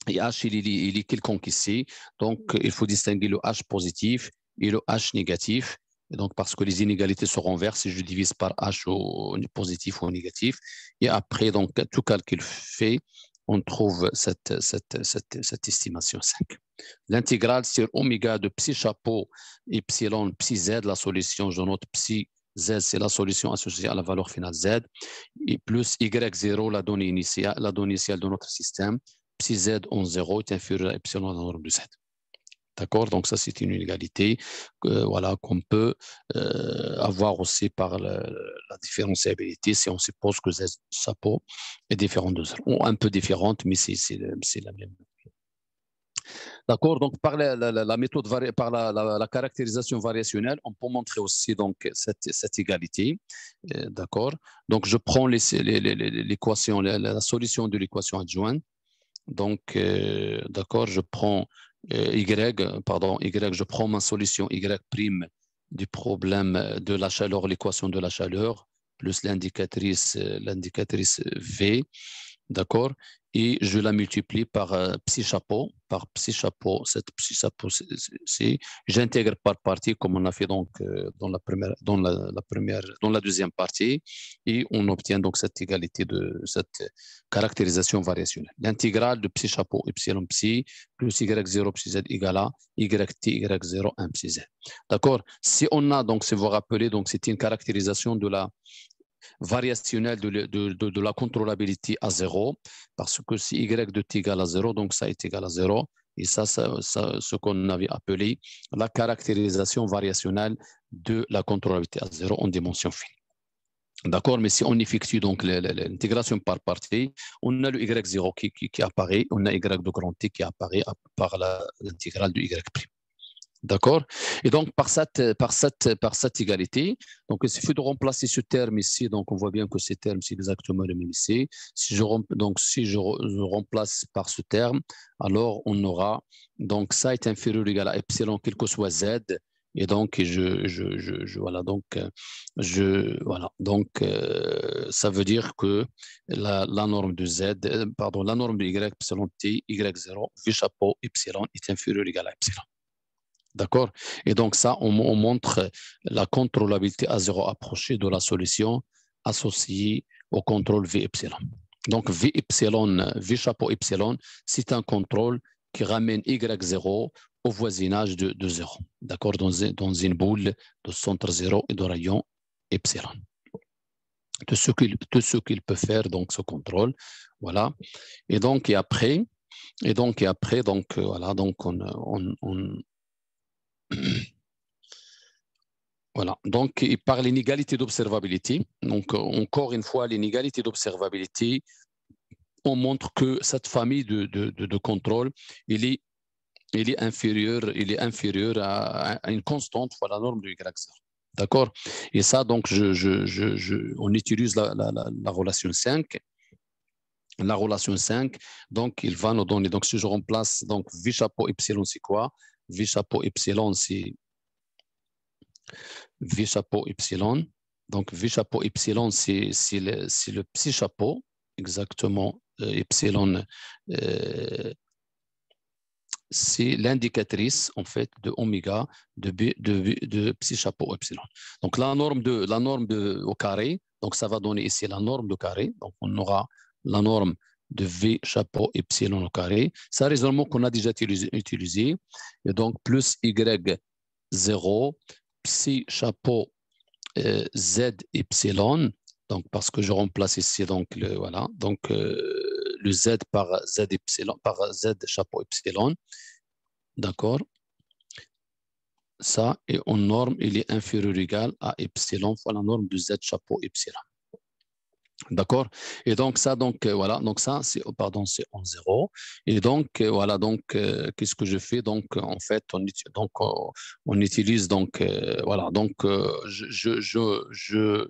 S1: Et H, il est quelconque ici. Donc, il faut distinguer le H positif et le H négatif. Et donc, parce que les inégalités se renversent si je divise par H au positif ou au négatif. Et après, donc, tout calcul fait, on trouve cette estimation 5. L'intégrale sur oméga de psi chapeau epsilon psi z, la solution, je note psi z, c'est la solution associée à la valeur finale z, et plus y0, la donnée initiale de notre système, psi z en 0 est inférieur à epsilon dans la norme de z. D'accord. Donc, ça, c'est une inégalité voilà, qu'on peut avoir aussi par la différenciabilité si on suppose que Z chapeau est différent de 0. Ou un peu différente, mais c'est la même. D'accord. Donc, par la méthode, par la caractérisation variationnelle, on peut montrer aussi donc, cette égalité. D'accord. Donc, je prends l'équation, la solution de l'équation adjointe. Donc, d'accord, je prends Y, je prends ma solution Y' du problème de la chaleur, l'équation de la chaleur, plus l'indicatrice V, d'accord, et je la multiplie par psi chapeau, cette psi chapeau, j'intègre par partie comme on a fait donc dans la deuxième partie, et on obtient donc cette égalité de cette caractérisation variationnelle. L'intégrale de psi chapeau epsilon psi plus y0 psi z égale à yt y0 1 psi z. D'accord. Si on a donc, si vous vous rappelez, donc c'est une caractérisation de la variationnelle de la contrôlabilité à 0, parce que si y de t égale à 0, donc ça est égal à 0, et ça ce qu'on avait appelé la caractérisation variationnelle de la contrôlabilité à 0 en dimension finie. D'accord, mais si on effectue donc l'intégration par partie, on a le y0 qui apparaît, on a y de grand T qui apparaît par l'intégrale de y'. D'accord. Et donc, par cette égalité, donc, il suffit de remplacer ce terme ici. Donc, on voit bien que ce terme, c'est exactement le même ici. Si je remplace par ce terme, alors on aura, donc, ça est inférieur ou égal à epsilon, quel que soit z. Et donc, ça veut dire que la norme de z, la norme de y, epsilon t, y0, v chapeau, epsilon est inférieur ou égal à epsilon. D'accord? Et donc ça, on montre la contrôlabilité à zéro approchée de la solution associée au contrôle V epsilon. Donc V epsilon, V chapeau epsilon, c'est un contrôle qui ramène Y0 au voisinage de 0. D'accord? Dans une boule de centre 0 et de rayon epsilon. De ce qu'il peut faire, donc ce contrôle. Voilà. Et après, voilà, donc voilà. Donc, par l'inégalité d'observabilité, donc encore une fois, l'inégalité d'observabilité, on montre que cette famille de contrôle, il est inférieur à une constante fois la norme de Y0. D'accord? Et ça, donc, on utilise la relation 5. La relation 5, donc, il va nous donner, donc, si je remplace, donc, V chapeau epsilon, c'est quoi? V chapeau epsilon, c'est V chapeau epsilon. Donc, V chapeau epsilon, c'est le petit chapeau, exactement, epsilon, c'est l'indicatrice, en fait, de oméga de petit chapeau epsilon. Donc, la norme au carré, donc, ça va donner ici la norme de carré. Donc, on aura la norme de V chapeau epsilon au carré. C'est un raisonnement qu'on a déjà utilisé. Et donc, plus Y0, psi chapeau Z epsilon, donc parce que je remplace ici donc voilà, donc le Z par Z epsilon, par Z chapeau epsilon, d'accord. Ça, et en norme, il est inférieur ou égal à epsilon fois la norme de Z chapeau epsilon. D'accord. Et donc ça, donc voilà, donc ça, c'est c'est en 0. Et donc voilà, donc qu'est-ce que je fais? Donc en fait, on utilise donc voilà, donc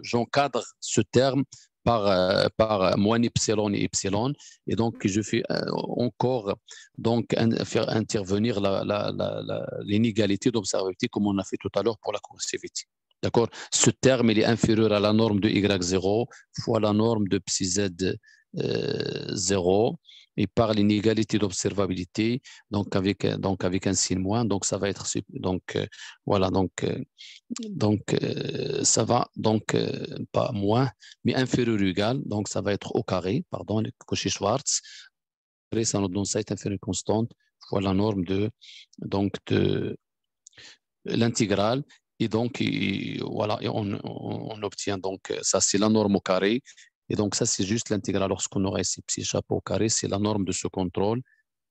S1: j'encadre ce terme par moins epsilon et epsilon. Et donc je fais encore donc faire intervenir l'inégalité d'observabilité comme on a fait tout à l'heure pour la coercivité. D'accord? Ce terme, il est inférieur à la norme de Y0 fois la norme de psi Z 0 et par l'inégalité d'observabilité, donc avec un signe moins, donc ça va être, donc voilà, ça va, donc pas moins, mais inférieur ou égal, donc ça va être au carré, pardon, le Cauchy-Schwarz, ça nous donne ça est inférieur constante fois la norme de l'intégrale. Et donc, voilà, et on obtient donc, ça c'est la norme au carré. Et donc, ça c'est juste l'intégrale lorsqu'on aura ici psi chapeau au carré, c'est la norme de ce contrôle.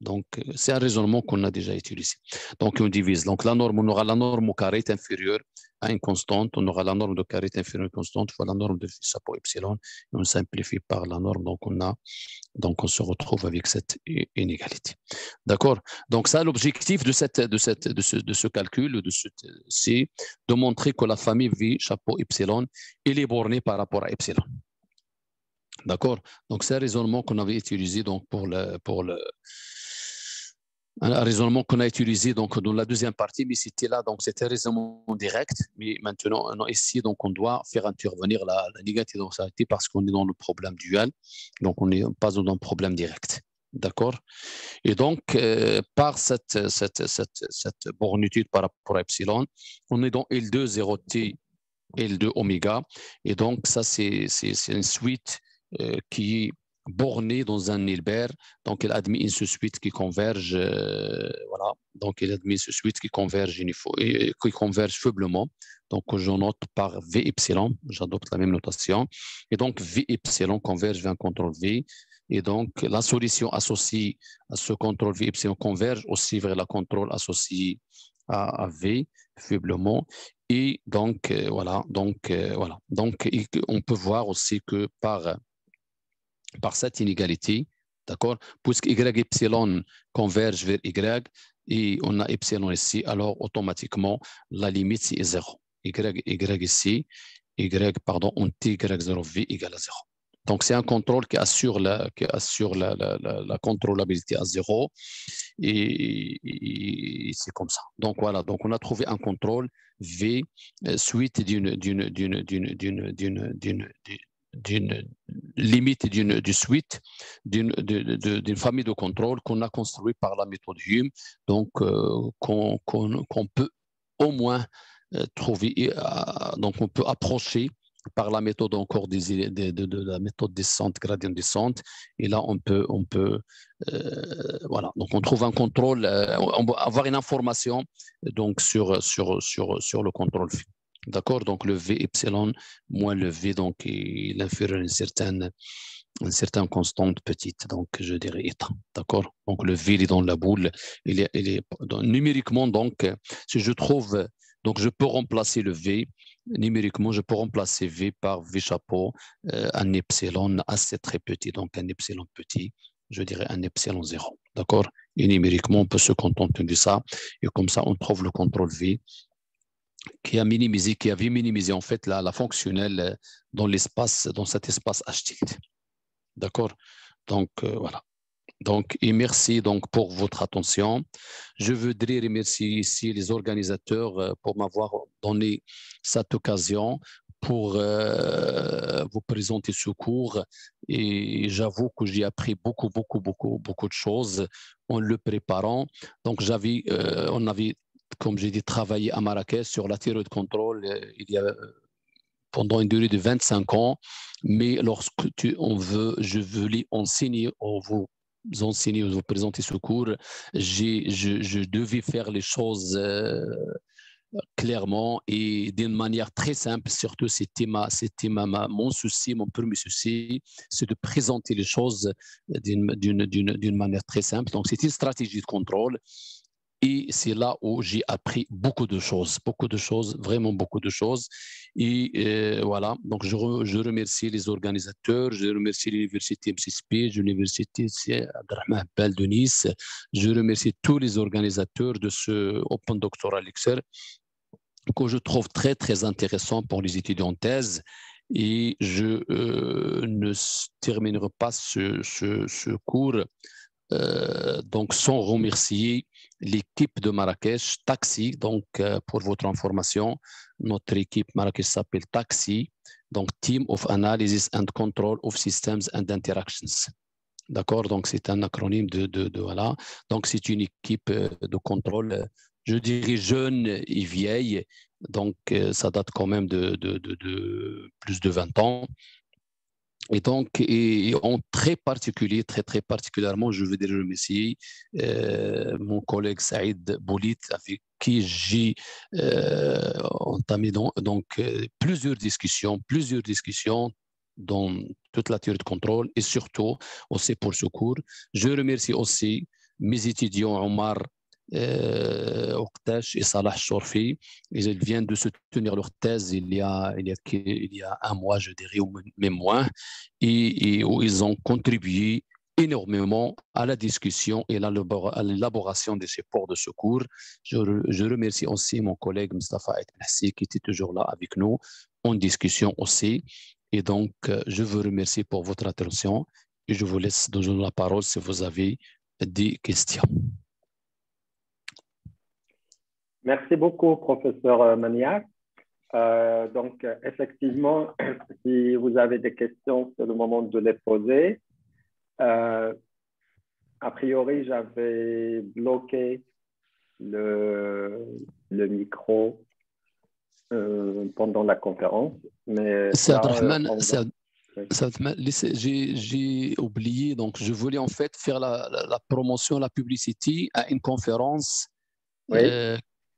S1: Donc, c'est un raisonnement qu'on a déjà utilisé. Donc, on divise. Donc, la norme, on aura la norme au carré est inférieure à une constante. On aura la norme de carré est inférieure à une constante fois la norme de chapeau epsilon. Et on simplifie par la norme. Donc, on se retrouve avec cette inégalité. D'accord? Donc, ça, l'objectif de ce calcul, c'est de montrer que la famille V chapeau epsilon, elle est bornée par rapport à epsilon. D'accord? Donc, c'est un raisonnement qu'on avait utilisé donc, un raisonnement qu'on a utilisé donc, dans la deuxième partie, mais c'était là, donc c'était un raisonnement direct. Mais maintenant, ici, donc, on doit faire intervenir la négative d'observabilité parce qu'on est dans le problème dual. Donc, on n'est pas dans un problème direct. D'accord? Et donc, par cette bornitude par rapport à epsilon, on est dans L2 0T, L2 oméga. Et donc, ça, c'est une suite qui est bornée dans un Hilbert. Donc, elle admet une suite qui converge, voilà. Donc, elle admet une suite qui converge faiblement. Donc, je note par V epsilon, j'adopte la même notation. Et donc, V epsilon converge vers un contrôle V. Et donc, la solution associée à ce contrôle V epsilon converge aussi vers la contrôle associée à V faiblement. Et donc, voilà. Donc, on peut voir aussi que par cette inégalité, d'accord, puisque Y epsilon converge vers Y et on a epsilon ici, alors automatiquement, la limite, c'est 0. Y ici, on TY0V égale à 0. Donc, c'est un contrôle qui assure la contrôlabilité à 0 et c'est comme ça. Donc, voilà. Donc, on a trouvé un contrôle V suite d'une limite d'une suite, d'une famille de contrôle qu'on a construit par la méthode Hume, donc qu'on peut au moins trouver, donc on peut approcher par la méthode encore de la méthode descente, gradient descente, et là on peut voilà, donc on trouve un contrôle, on va avoir une information donc sur le contrôle. D'accord, donc le V epsilon moins le V, donc il inférieur à une certaine constante petite, donc je dirais état. D'accord, donc le V il est dans la boule, il est numériquement, donc si je trouve, donc je peux remplacer le V numériquement, je peux remplacer V par V chapeau, un epsilon assez très petit, donc un epsilon petit, je dirais un epsilon 0. D'accord, et numériquement on peut se contenter de ça, et comme ça on trouve le contrôle V qui avait minimisé en fait la fonctionnelle dans l'espace, dans cet espace H tilde. D'accord. Donc voilà. Donc, et merci donc pour votre attention. Je voudrais remercier ici les organisateurs pour m'avoir donné cette occasion pour vous présenter ce cours. Et j'avoue que j'ai appris beaucoup de choses en le préparant. Donc, on avait, comme j'ai dit, travaillé à Marrakech sur la théorie de contrôle il y a pendant une durée de 25 ans, mais lorsque je voulais enseigner, vous présenter ce cours, je devais faire les choses clairement et d'une manière très simple. Surtout, c'était mon souci, mon premier souci, c'est de présenter les choses d'une manière très simple. Donc, c'est une stratégie de contrôle. Et c'est là où j'ai appris beaucoup de choses, vraiment beaucoup de choses. Et voilà, donc je remercie les organisateurs, je remercie l'université MCSP, l'université Abdelrahman Bal de Nice, je remercie tous les organisateurs de ce Open Doctoral Lecture que je trouve très intéressant pour les étudiants en thèse. Et je ne terminerai pas ce cours donc sans remercier l'équipe de Marrakech, Taxi, donc pour votre information, notre équipe Marrakech s'appelle Taxi, donc Team of Analysis and Control of Systems and Interactions. D'accord, donc c'est un acronyme de voilà. Donc c'est une équipe de contrôle, je dirais jeune et vieille, donc ça date quand même de plus de 20 ans. Et donc, en très particulièrement, je veux dire remercier mon collègue Saïd Boulit, avec qui j'ai entamé donc plusieurs discussions dans toute la théorie de contrôle et surtout aussi pour ce cours. Je remercie aussi mes étudiants Omar Oktash et Salah Chorfi. Ils viennent de soutenir leur thèse il y a un mois, je dirais, ou même moins, et où ils ont contribué énormément à la discussion et à l'élaboration des supports de ce cours. Je remercie aussi mon collègue Mustafa Aitmassi qui était toujours là avec nous en discussion aussi. Et donc, je vous remercie pour votre attention et je vous laisse donner la parole si vous avez des questions.
S2: Merci beaucoup, professeur Maniac. Donc, effectivement, si vous avez des questions, c'est le moment de les poser. A priori, j'avais bloqué le micro pendant la conférence. Mais
S1: j'ai oublié, donc je voulais en fait faire la promotion, la publicité à une conférence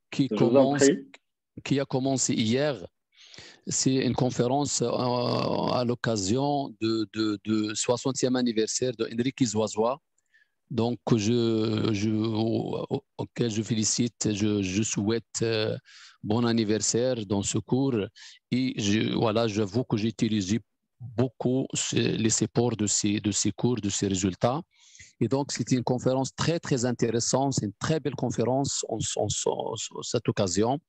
S1: qui a commencé hier. C'est une conférence à l'occasion du 60e anniversaire de Enrique Zuazua, donc auquel je félicite, je souhaite bon anniversaire dans ce cours. Et voilà, j'avoue que j'ai utilisé beaucoup les supports de ces cours, de ces résultats. Et donc, c'était une conférence très intéressante, c'est une très belle conférence en cette occasion.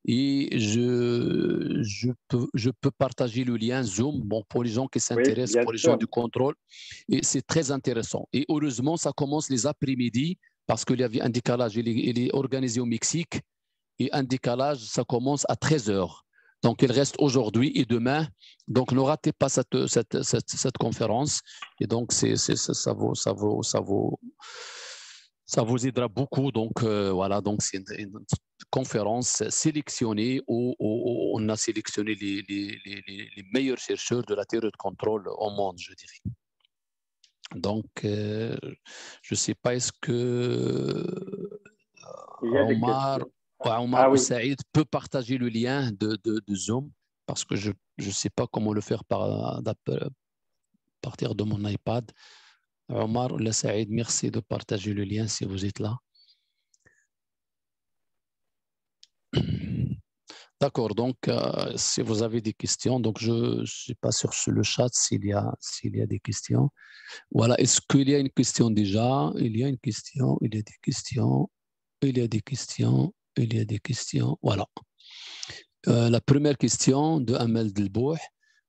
S1: Et je peux partager le lien Zoom pour les gens qui s'intéressent, pour les gens du contrôle. Et c'est très intéressant. Et heureusement, ça commence les après-midi parce qu'il y avait un décalage. Il est organisé au Mexique et un décalage, ça commence à 13h. Donc, il reste aujourd'hui et demain. Donc, ne ratez pas cette conférence. Et donc, ça vous aidera beaucoup. Donc, voilà, donc c'est une conférence sélectionnée où on a sélectionné les meilleurs chercheurs de la théorie de contrôle au monde, je dirais. Donc, je ne sais pas, est-ce que Omar ou Saïd peut partager le lien de Zoom, parce que je ne sais pas comment le faire à partir de mon iPad. Omar ou Saïd, merci de partager le lien si vous êtes là. D'accord, donc si vous avez des questions, donc je ne suis pas sur le chat s'il y a des questions. Voilà, est-ce qu'il y a une question déjà? Il y a une question, il y a des questions, il y a des questions, il y a des questions. Voilà. La première question de Amel Delbouh.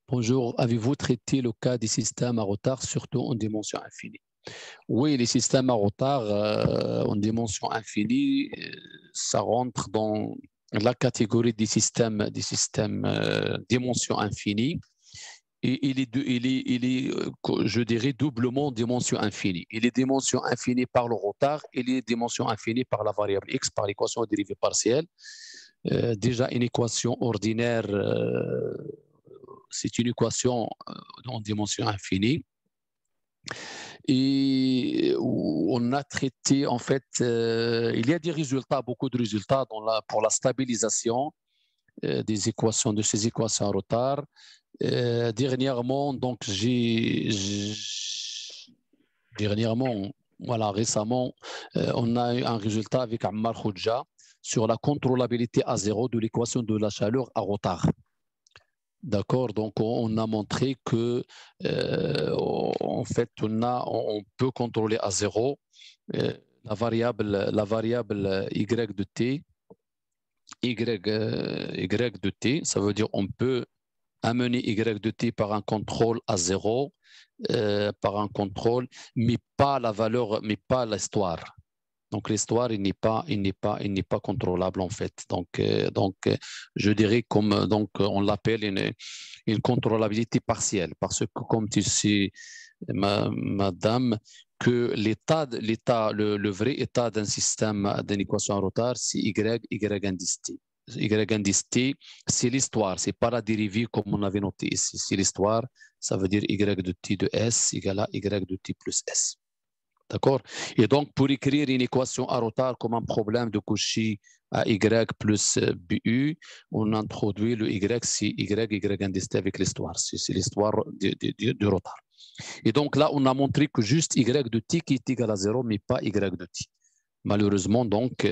S1: Bonjour, avez-vous traité le cas des systèmes à retard, surtout en dimension infinie? Oui, les systèmes à retard en dimension infinie, ça rentre dans la catégorie des systèmes dimension infinie. Et il est, je dirais, doublement dimension infinie. Il est dimension infinie par le retard et il est dimension infinie par la variable x, par l'équation dérivée partielle. Déjà, une équation ordinaire, c'est une équation en dimension infinie. Et on a traité, en fait, il y a des résultats, beaucoup de résultats pour la stabilisation des équations, de ces équations à retard. Dernièrement, donc voilà, récemment, on a eu un résultat avec Ammar Khoudja sur la contrôlabilité à zéro de l'équation de la chaleur à retard. D'accord, donc on a montré que en fait on peut contrôler à zéro la variable y de t, y de t, ça veut dire on peut amener y de t par un contrôle à zéro, par un contrôle, mais pas la valeur, mais pas l'histoire. Donc l'histoire, il n'est pas contrôlable en fait. Donc, je dirais comme donc on l'appelle une contrôlabilité partielle, parce que comme tu sais, madame, que le vrai état d'un système d'une équation en retard, c'est y indice t. Y indice t, c'est l'histoire, c'est pas la dérivée comme on avait noté ici. C'est l'histoire, ça veut dire y de t de s égale à y de t plus s. D'accord? Et donc, pour écrire une équation à retard comme un problème de Cauchy à y plus bu, on introduit le y, c'est y indice t avec l'histoire. C'est l'histoire du retard. Et donc là, on a montré que juste y de t qui est égal à 0, mais pas y de t. Malheureusement, donc,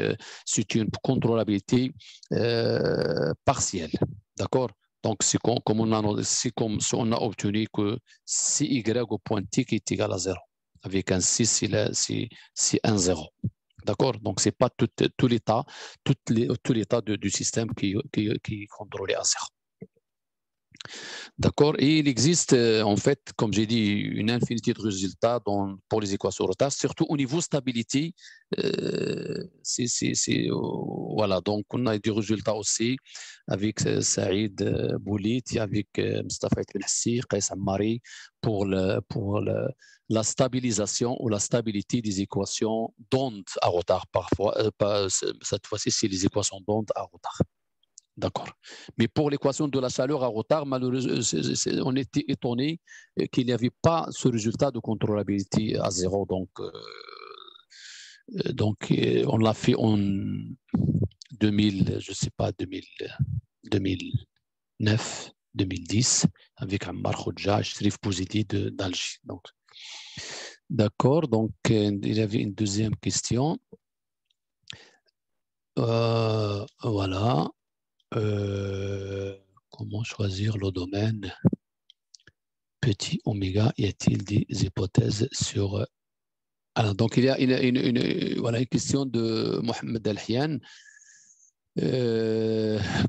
S1: c'est une contrôlabilité partielle. D'accord? Donc, c'est comme si on a obtenu que c'est y au point t qui est égal à 0. Avec un 6, c'est un 0. D'accord? Donc, ce n'est pas tout l'état du système qui est contrôlé à 0. D'accord? Et il existe, en fait, comme j'ai dit, une infinité de résultats pour les équations de retard, surtout au niveau stabilité. Voilà, donc on a des résultats aussi avec Saïd Boulit et avec Mustafa El-Hassi, Qais Ammari pour la stabilisation ou la stabilité des équations d'onde à retard parfois. Cette fois-ci, c'est les équations d'onde à retard. D'accord. Mais pour l'équation de la chaleur à retard, malheureusement, on était étonné qu'il n'y avait pas ce résultat de contrôlabilité à zéro. Donc on l'a fait en 2000, je ne sais pas, 2009, 2010, avec Ammar Khoudja, Shrif Bouzidi d'Alger. D'accord, donc il y avait une deuxième question. Voilà. Comment choisir le domaine petit oméga? Y a-t-il des hypothèses sur... Alors, donc, il y a une question de Mohamed Al-Hian.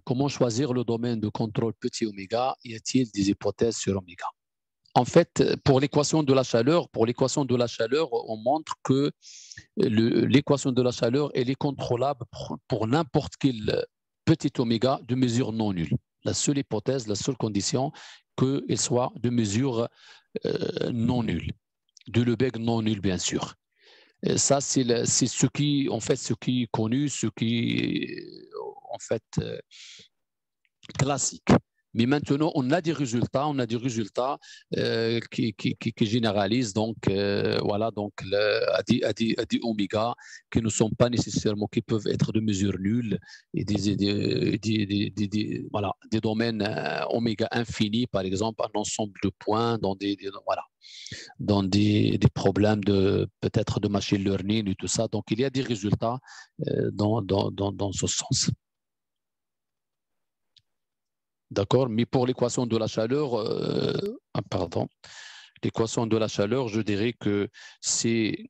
S1: Comment choisir le domaine de contrôle petit oméga? Y a-t-il des hypothèses sur oméga? En fait, pour l'équation de la chaleur, on montre que l'équation de la chaleur, elle est contrôlable pour n'importe quel petit oméga de mesure non nulle. La seule hypothèse, la seule condition, qu'il soit de mesure non nulle, de Lebesgue non nul, bien sûr. Et ça, c'est ce qui, en fait, ce qui est connu, ce qui est, en fait, classique. Mais maintenant, on a des résultats, qui généralisent donc voilà donc à des oméga qui ne sont pas nécessairement, qui peuvent être de mesure nulle et voilà, des domaines oméga infinis, par exemple, un ensemble de points dans voilà, dans des problèmes de peut-être de machine learning et tout ça. Donc, il y a des résultats dans ce sens. D'accord, mais pour l'équation de la chaleur, pardon, l'équation de la chaleur, je dirais que c'est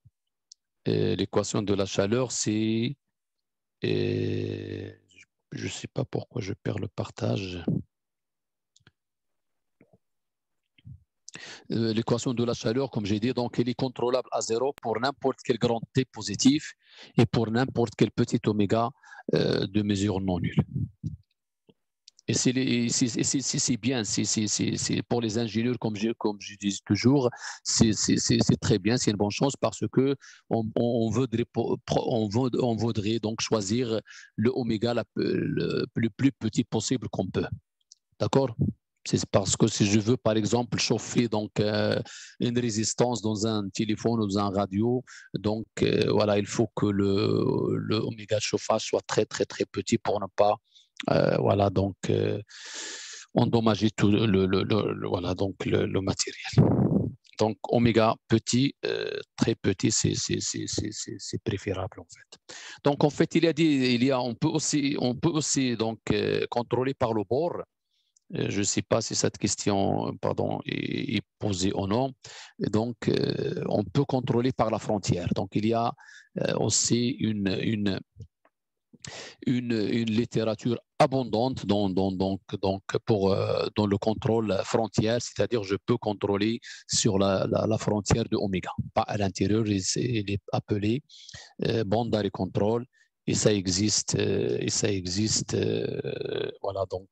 S1: l'équation de la chaleur, c'est, je ne sais pas pourquoi je perds le partage. L'équation de la chaleur, comme j'ai dit, donc elle est contrôlable à zéro pour n'importe quel grand T positif et pour n'importe quel petit oméga de mesure non nulle. Et c'est bien, c'est pour les ingénieurs, comme je dis toujours, c'est très bien, c'est une bonne chose parce que on voudrait donc choisir le oméga le plus petit possible qu'on peut. D'accord? C'est parce que si je veux, par exemple, chauffer donc une résistance dans un téléphone ou dans un radio, donc voilà, il faut que le oméga de chauffage soit très, très, très petit pour ne pas voilà, donc endommager tout voilà, donc le matériel. Donc, oméga petit, très petit, c'est préférable en fait. Donc, en fait, on peut aussi donc contrôler par le bord. Je ne sais pas si cette question, pardon, est posée ou non. Donc, on peut contrôler par la frontière. Donc, il y a aussi une littérature abondante dans le contrôle frontière, c'est-à-dire je peux contrôler sur la frontière de oméga. Pas à l'intérieur, il est appelé boundary control et ça existe, voilà, donc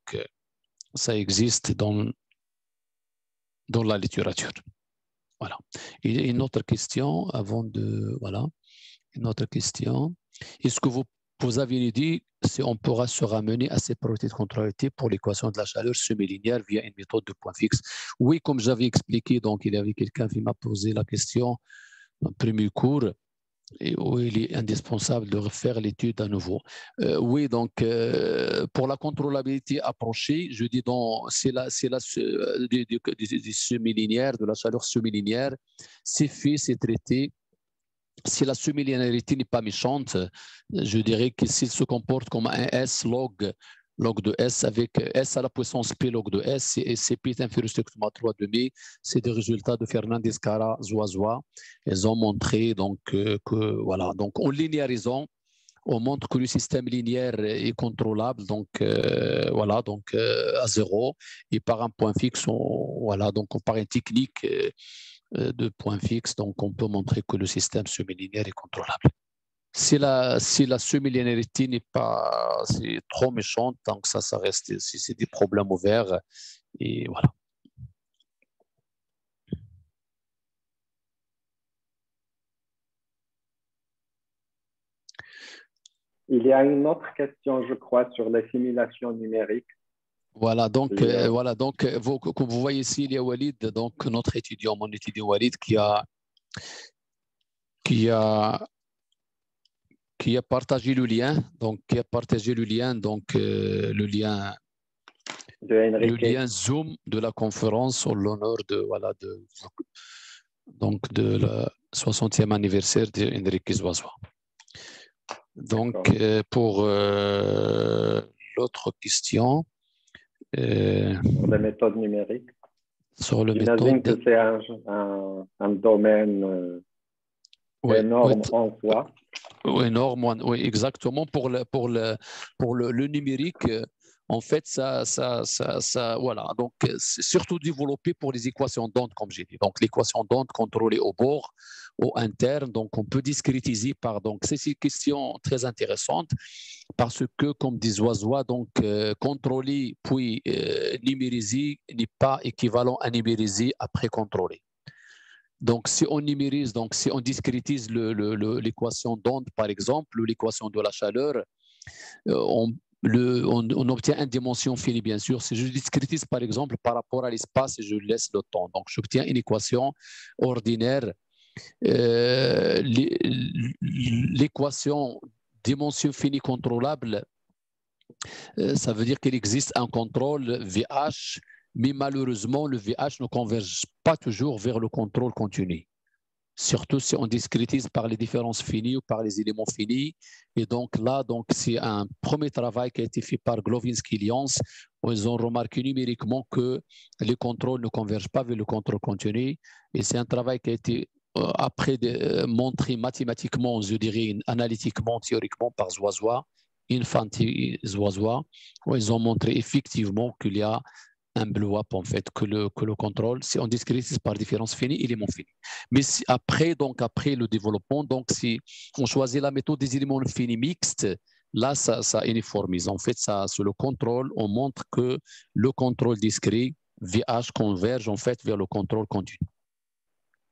S1: ça existe dans la littérature. Voilà. Et une autre question avant de, voilà, une autre question. Est-ce que vous aviez dit si on pourra se ramener à ces propriétés de contrôlabilité pour l'équation de la chaleur semi-linéaire via une méthode de point fixe? Oui, comme j'avais expliqué, donc il y avait quelqu'un qui m'a posé la question en premier cours et où il est indispensable de refaire l'étude à nouveau. Oui, donc pour la contrôlabilité approchée, je dis c'est des semi-linéaires, de la chaleur semi-linéaire, c'est fait, c'est traité. Si la semi-linéarité n'est pas méchante, je dirais que s'il se comporte comme un S log de S avec S à la puissance P log de S et CP est inférieur strictement à 3 demi, c'est des résultats de Fernandez, Cara, Zoazoa. Ils ont montré donc que voilà, donc en linéarisant, on montre que le système linéaire est contrôlable, donc voilà, donc à zéro et par un point fixe, voilà, donc par une technique de point fixe, donc on peut montrer que le système semi-linéaire est contrôlable. Si la semi-linéarité n'est pas, c'est trop méchante, donc ça reste, c'est des problèmes ouverts et voilà.
S2: Il y a une autre question, je crois, sur les simulations numériques.
S1: Voilà, donc, comme vous voyez ici, il y a Walid, donc notre étudiant, mon étudiant Walid, qui a partagé le lien, donc le lien Zoom de la conférence en l'honneur de la 60e anniversaire d'Enrique Zoazoa. Donc, pour l'autre question.
S2: Sur les méthodes numériques.
S1: J'imagine
S2: que c'est un domaine énorme en soi.
S1: Oui, énorme, oui, exactement. Pour le numérique, En fait, voilà. Donc, c'est surtout développé pour les équations d'onde, comme j'ai dit. Donc, l'équation d'onde contrôlée au bord, au interne. Donc, on peut discrétiser par. Donc, c'est une question très intéressante parce que, comme dit Zoisois, donc, contrôler puis numériser n'est pas équivalent à numériser après contrôler. Donc, si on numérise, donc si on discrétise l'équation d'onde, par exemple, ou l'équation de la chaleur, on obtient une dimension finie, bien sûr. Si je discrétise, par exemple, par rapport à l'espace et je laisse le temps, donc j'obtiens une équation ordinaire. L'équation dimension finie contrôlable, ça veut dire qu'il existe un contrôle VH, mais malheureusement, le VH ne converge pas toujours vers le contrôle continu. Surtout si on discrétise par les différences finies ou par les éléments finis. Et donc là, c'est un premier travail qui a été fait par Glowinski et Lyons, où ils ont remarqué numériquement que les contrôles ne convergent pas vers le contrôle continu. Et c'est un travail qui a été après montré mathématiquement, je dirais analytiquement, théoriquement par Zoisois, Infanti Zoisois, où ils ont montré effectivement qu'il y a un blow-up en fait, que le contrôle, si on discrétise par différence finie, élément fini. Mais si après le développement, donc si on choisit la méthode des éléments finis mixtes, là, ça uniformise. En fait, sur le contrôle, on montre que le contrôle discret, VH, converge en fait vers le contrôle continu.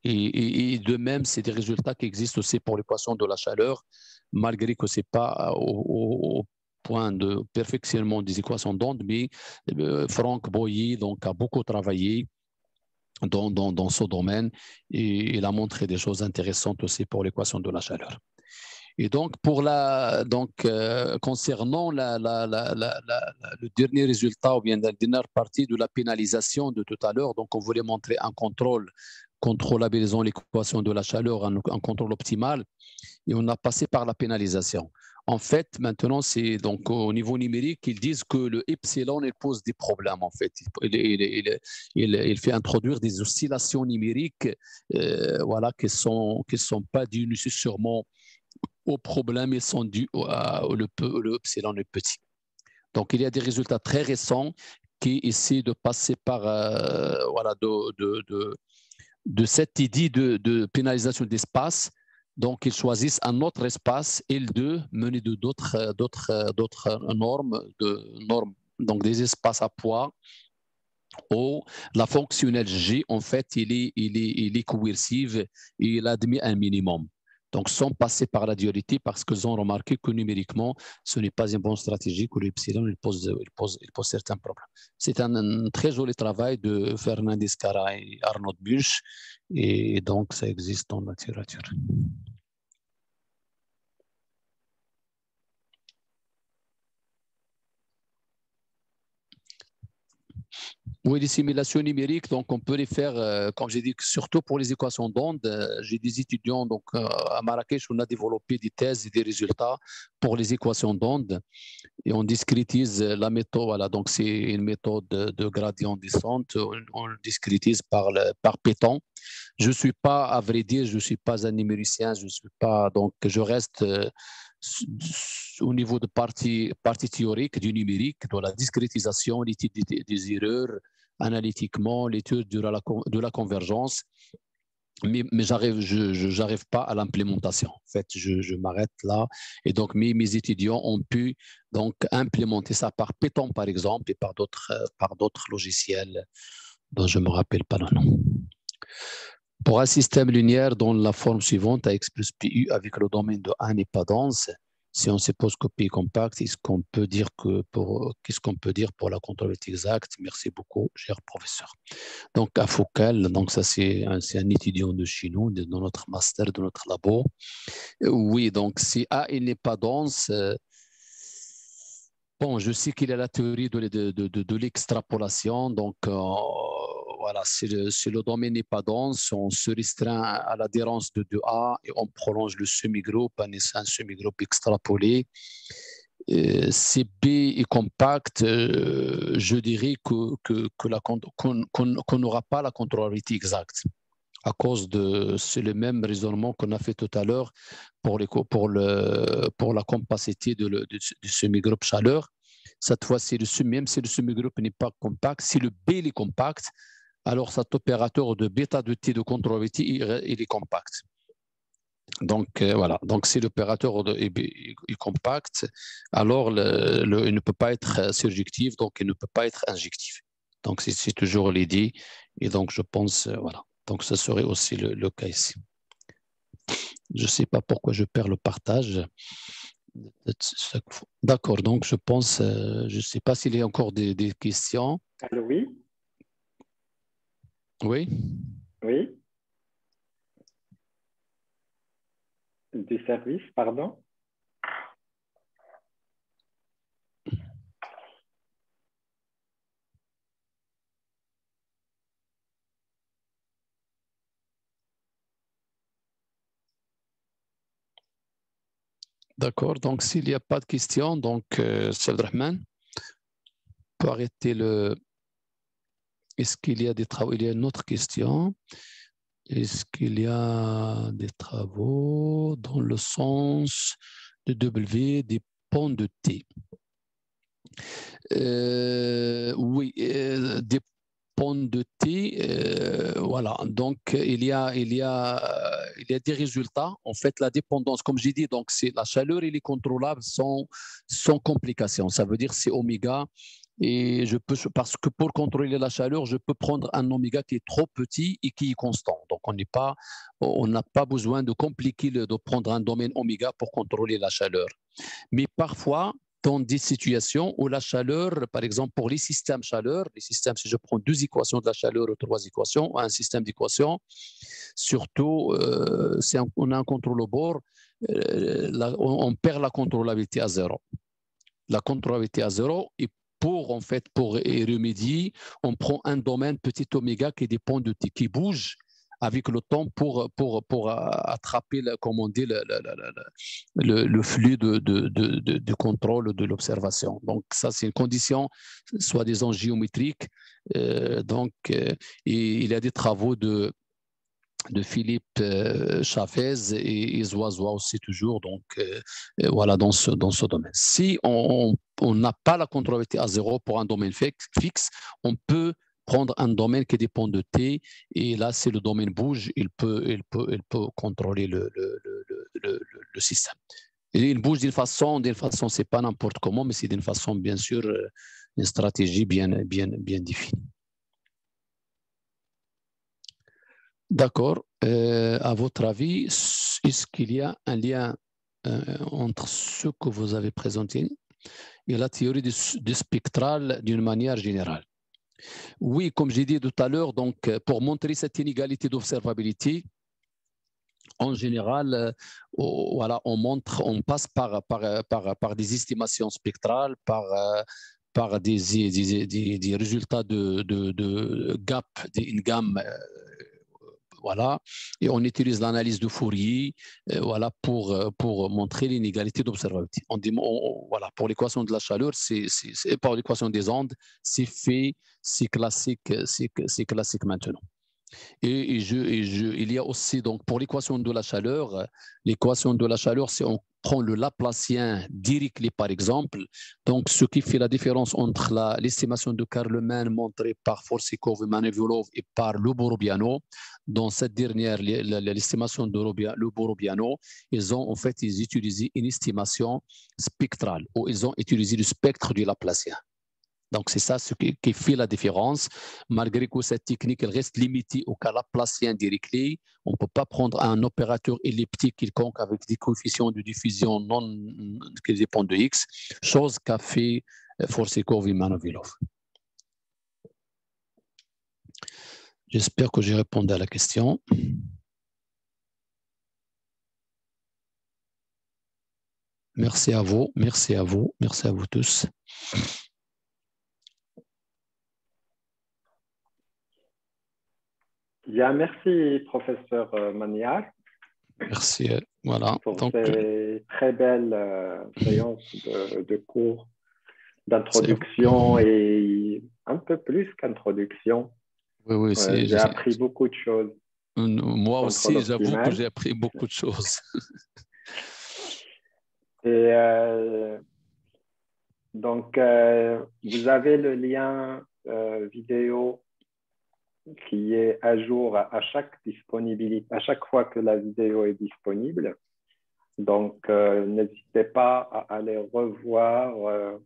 S1: Et de même, c'est des résultats qui existent aussi pour l'équation de la chaleur, malgré que ce n'est pas au point de perfectionnement des équations d'onde, mais Franck Boyer donc, a beaucoup travaillé dans ce domaine et il a montré des choses intéressantes aussi pour l'équation de la chaleur. Et donc, concernant le dernier résultat ou bien la dernière partie de la pénalisation de tout à l'heure, donc on voulait montrer un contrôle contrôlabilisant l'équation de la chaleur, un contrôle optimal, et on a passé par la pénalisation. En fait, maintenant, c'est donc au niveau numérique, ils disent que le epsilon, il pose des problèmes, en fait. Il fait introduire des oscillations numériques, voilà, qui sont pas dues nécessairement au problème, ils sont dus le epsilon est petit. Donc, il y a des résultats très récents qui essaient de passer par, voilà, de cette idée de pénalisation d'espace. Donc, ils choisissent un autre espace, L2, mené de d'autres normes, donc des espaces à poids, où la fonctionnelle G, en fait, il est coercive et il admet un minimum. Donc, sans passer par la dualité, parce qu'ils ont remarqué que numériquement, ce n'est pas une bonne stratégie, que l'epsilon il pose certains problèmes. C'est un très joli travail de Fernandez Cara et Arnaud Buch, et donc ça existe dans la littérature. Oui, les simulations numériques, donc on peut les faire, comme j'ai dit, surtout pour les équations d'onde. J'ai des étudiants donc, à Marrakech, on a développé des thèses et des résultats pour les équations d'onde et on discrétise la méthode. Voilà, donc c'est une méthode de gradient descente. On le discrétise par Python. Je ne suis pas, à vrai dire, je ne suis pas un numéricien, je suis pas, donc je reste au niveau de partie théorique du numérique, de la discrétisation, l'étude des erreurs, analytiquement, l'étude de la convergence, mais je n'arrive pas à l'implémentation. En fait, je m'arrête là. Et donc, mes étudiants ont pu donc implémenter ça par Python, par exemple, et par d'autres logiciels dont je ne me rappelle pas le nom. Pour un système linéaire dans la forme suivante, AX plus PU avec le domaine de 1 n'est pas dense, si on suppose que P est compact, qu'est-ce qu'on peut dire pour la contrôlabilité exacte? Merci beaucoup, cher professeur. Donc, à Focal, donc ça c'est un étudiant de chez nous, dans notre master, de notre labo. Oui, donc si A il n'est pas dense, bon, je sais qu'il y a la théorie de l'extrapolation, donc voilà, si le domaine n'est pas dense, on se restreint à l'adhérence de 2A et on prolonge le semi-groupe, un semi-groupe extrapolé. Si B est compact, je dirais qu'on n'aura pas la contrôlabilité exacte à cause c'est le même raisonnement qu'on a fait tout à l'heure pour la compacité du semi-groupe chaleur. cette fois-ci, même si le semi-groupe n'est pas compact, si le B est compact, alors cet opérateur de bêta de T de contrôle T, il est compact. Donc, voilà. Donc, si l'opérateur est compact, alors il ne peut pas être surjectif, donc il ne peut pas être injectif. Donc, c'est toujours l'idée. Et donc, je pense, voilà. Donc, ce serait aussi le cas ici. Je ne sais pas pourquoi je perds le partage. D'accord. Donc, je pense, je ne sais pas s'il y a encore des questions.
S2: Allô, oui?
S1: Oui?
S2: Oui? Du service, pardon?
S1: D'accord. Donc, s'il n'y a pas de questions, donc, Saïd Rahman, peut arrêter le. Est-ce qu'il y a des travaux? Il y a une autre question. Est-ce qu'il y a des travaux dans le sens de W des ponts de T? Oui, des ponts de T, voilà. Donc, il y a des résultats. En fait, la dépendance, comme j'ai dit, donc c'est la chaleur, elle est contrôlable sans complication. Ça veut dire c'est oméga. Et parce que pour contrôler la chaleur, je peux prendre un oméga qui est trop petit et qui est constant. Donc, on n'a pas besoin de compliquer, de prendre un domaine oméga pour contrôler la chaleur. Mais parfois, dans des situations où la chaleur, par exemple pour les systèmes chaleur, les systèmes, si je prends 2 équations de la chaleur ou 3 équations, un système d'équations, surtout si on a un contrôle au bord, on perd la contrôlabilité à zéro. La contrôlabilité à zéro, et pour y remédier, on prend un domaine petit oméga qui dépend de T, qui bouge avec le temps pour attraper, comme on dit, le flux de contrôle de l'observation. Donc, ça, c'est une condition, soi-disant géométrique. Il y a des travaux de Philippe Chavez et Zoisois aussi toujours, donc voilà, dans ce domaine. Si on n'a pas la contrôlabilité à zéro pour un domaine fixe, on peut prendre un domaine qui dépend de T, et là, si le domaine bouge, il peut contrôler le système. Et il bouge d'une façon, c'est pas n'importe comment, mais c'est d'une façon, bien sûr, une stratégie bien définie. D'accord. À votre avis, est-ce qu'il y a un lien entre ce que vous avez présenté et la théorie du spectral d'une manière générale? Oui, comme j'ai dit tout à l'heure, donc pour montrer cette inégalité d'observabilité, en général, voilà, on passe par des estimations spectrales, par des résultats de gap, une gamme. Voilà, et on utilise l'analyse de Fourier, voilà, pour montrer l'inégalité d'observabilité. Voilà, pour l'équation de la chaleur, pour l'équation des ondes, c'est fait, c'est classique maintenant. Et il y a aussi, donc, pour l'équation de la chaleur, si on prend le Laplacien Dirichlet, par exemple, donc ce qui fait la différence entre l'estimation de Karleman montrée par Forsikov et Maneviolov et par Loborobiano, dans cette dernière, l'estimation de Loborobiano, ils utilisé une estimation spectrale, où ils ont utilisé le spectre du Laplacien. Donc, c'est ça ce qui fait la différence. Malgré que cette technique elle reste limitée au cas laplacien Dirichlet, on ne peut pas prendre un opérateur elliptique quelconque avec des coefficients de diffusion qui dépendent de X, chose qu'a fait Forsikov et Manovilov. J'espère que j'ai répondu à la question. Merci à vous, merci à vous tous.
S2: Bien, merci, professeur Maniac.
S1: Merci, voilà.
S2: Pour ces très belles séances de cours d'introduction et un peu plus qu'introduction.
S1: Oui,
S2: j'ai appris beaucoup de choses.
S1: Moi aussi, j'avoue que j'ai appris beaucoup de choses.
S2: Et Donc, vous avez le lien vidéo qui est à jour à chaque disponibilité, à chaque fois que la vidéo est disponible. Donc, n'hésitez pas à aller revoir